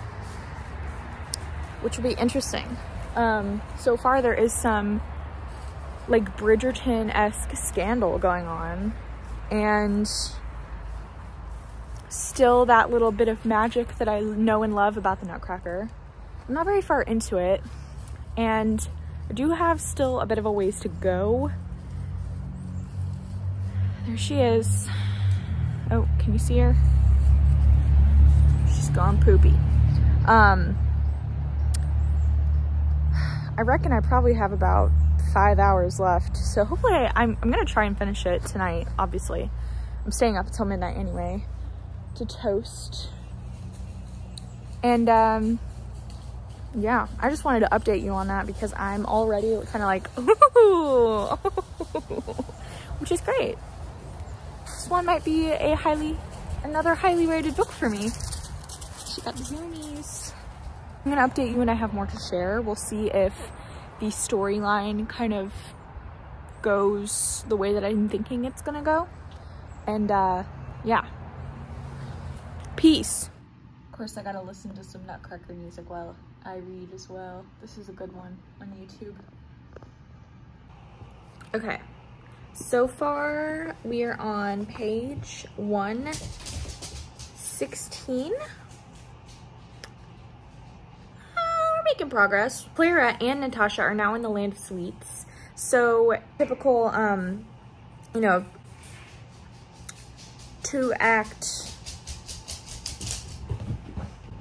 which will be interesting. So far there is some like Bridgerton-esque scandal going on, and still that little bit of magic that I know and love about the Nutcracker. I'm not very far into it, and I do have still a bit of a ways to go. There she is. Oh, can you see her? She's gone poopy. I reckon I probably have about 5 hours left, so hopefully I'm gonna try and finish it tonight. Obviously I'm staying up until midnight anyway to toast. And yeah, I just wanted to update you on that because I'm already kind of like, ooh, which is great. This one might be another highly rated book for me. She got the zoomies. I'm gonna update you when I have more to share. We'll see if the storyline kind of goes the way that I'm thinking it's gonna go. And yeah. Peace. Of course, I gotta listen to some Nutcracker music while I read as well. This is a good one on YouTube. Okay. So far, we are on page 116. We're making progress. Clara and Natasha are now in the land of sweets. So typical, you know, 2-act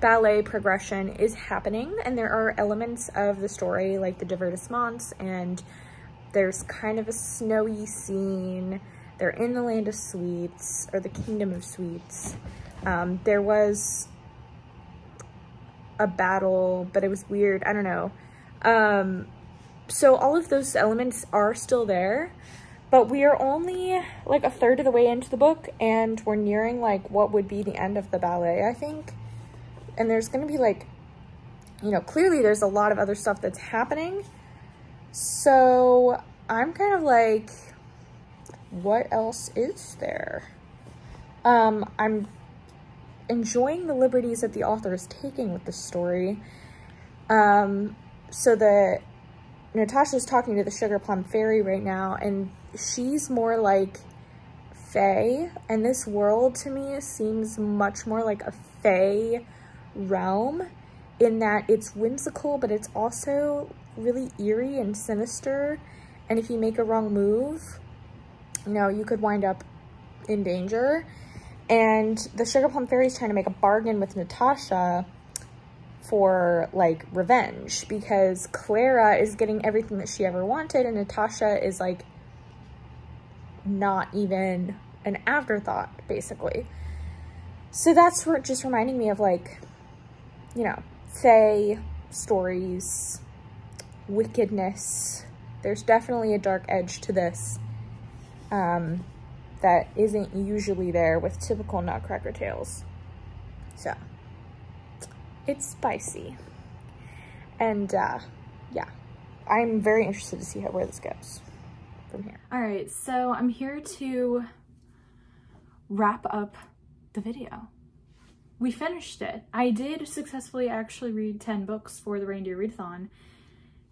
ballet progression is happening, and there are elements of the story like the divertissements, and there's kind of a snowy scene. They're in the land of sweets, or the kingdom of sweets. There was a battle, but it was weird. I don't know. So all of those elements are still there, but we are only like a third of the way into the book, and we're nearing like what would be the end of the ballet, I think. And there's going to be like, you know, clearly there's a lot of other stuff that's happening. So I'm kind of like, what else is there? I'm enjoying the liberties that the author is taking with this story. So that Natasha's talking to the Sugar Plum Fairy right now, and she's more like fae, and this world to me seems much more like a fae realm, in that it's whimsical, but it's also really eerie and sinister, and if you make a wrong move, you know, you could wind up in danger. And the Sugar Plum Fairy is trying to make a bargain with Natasha for like revenge, because Clara is getting everything that she ever wanted, and Natasha is like not even an afterthought, basically. So that's just reminding me of like, you know, fae stories, wickedness. There's definitely a dark edge to this that isn't usually there with typical Nutcracker tales. So it's spicy. And yeah, I'm very interested to see where this goes from here. All right, so I'm here to wrap up the video. we finished it. I did successfully actually read 10 books for the Reindeer Readathon,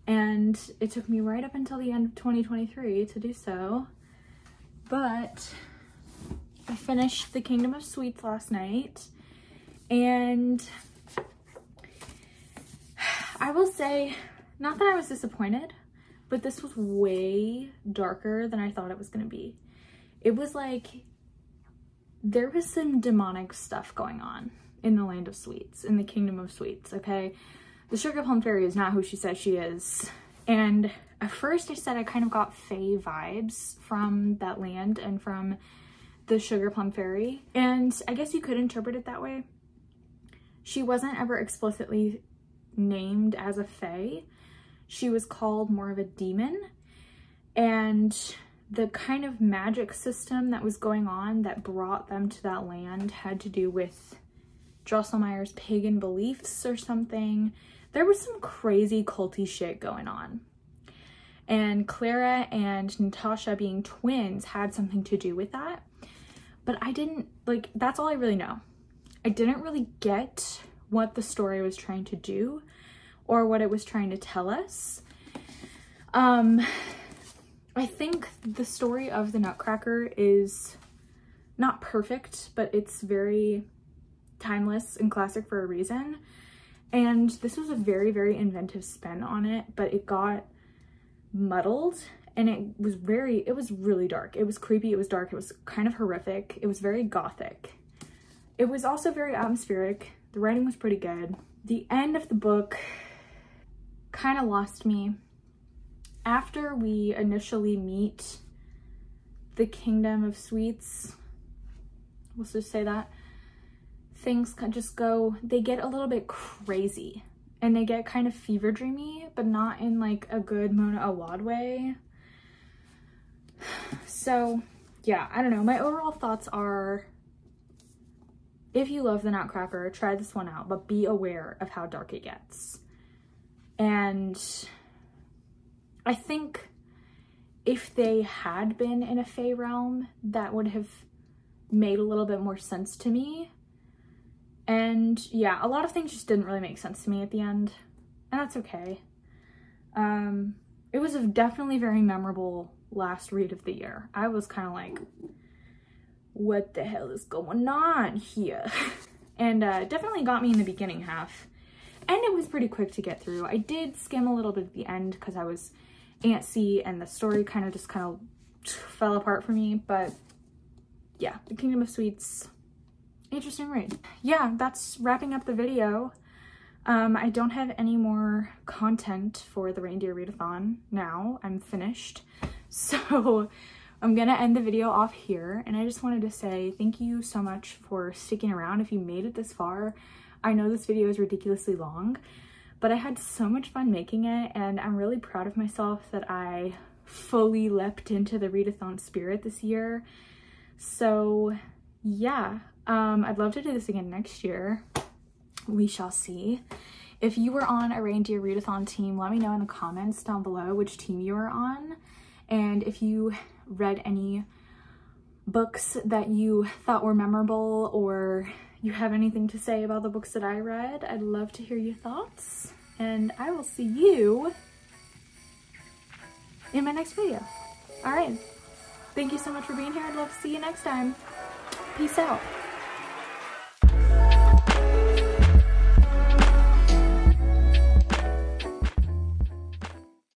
and it took me right up until the end of 2023 to do so. But I finished The Kingdom of Sweets last night, and I will say, not that I was disappointed, but this was way darker than I thought it was going to be. It was like, there was some demonic stuff going on in the land of sweets, in the Kingdom of Sweets, okay? The Sugar Plum Fairy is not who she says she is. And at first I said I kind of got fae vibes from that land and from the Sugar Plum Fairy. And I guess you could interpret it that way. She wasn't ever explicitly named as a fae. She was called more of a demon. And the kind of magic system that was going on that brought them to that land had to do with Drosselmeyer's pagan beliefs or something. There was some crazy culty shit going on. And Clara and Natasha being twins had something to do with that. But I didn't, like, that's all I really know. I didn't really get what the story was trying to do or what it was trying to tell us. I think the story of the Nutcracker is not perfect, but it's very timeless and classic for a reason. And this was a very, very inventive spin on it, but it got muddled and it was really dark. It was creepy, it was dark, it was kind of horrific, it was very gothic. It was also very atmospheric. The writing was pretty good. The end of the book kind of lost me. After we initially meet the Kingdom of Sweets, let's just say that, things just go, they get a little bit crazy and they get kind of fever dreamy, but not in like a good Mona Awad way. So yeah, I don't know. My overall thoughts are, if you love the Nutcracker, try this one out, but be aware of how dark it gets. And I think if they had been in a fae realm, that would have made a little bit more sense to me. And yeah, a lot of things just didn't really make sense to me at the end, and that's okay. It was a definitely very memorable last read of the year. I was kind of like, what the hell is going on here? And definitely got me in the beginning half. And it was pretty quick to get through. I did skim a little bit at the end because I was antsy and the story kind of fell apart for me. But yeah, The Kingdom of Sweets, interesting read. Yeah, that's wrapping up the video. I don't have any more content for the Reindeer Readathon now. I'm finished. So I'm gonna end the video off here, and I just wanted to say thank you so much for sticking around if you made it this far. I know this video is ridiculously long, but I had so much fun making it, and I'm really proud of myself that I fully leapt into the Readathon spirit this year. So yeah, I'd love to do this again next year. We shall see. If you were on a Reindeer Readathon team, let me know in the comments down below which team you were on. And if you read any books that you thought were memorable, or you have anything to say about the books that I read, I'd love to hear your thoughts. And I will see you in my next video. All right. Thank you so much for being here. I'd love to see you next time. Peace out.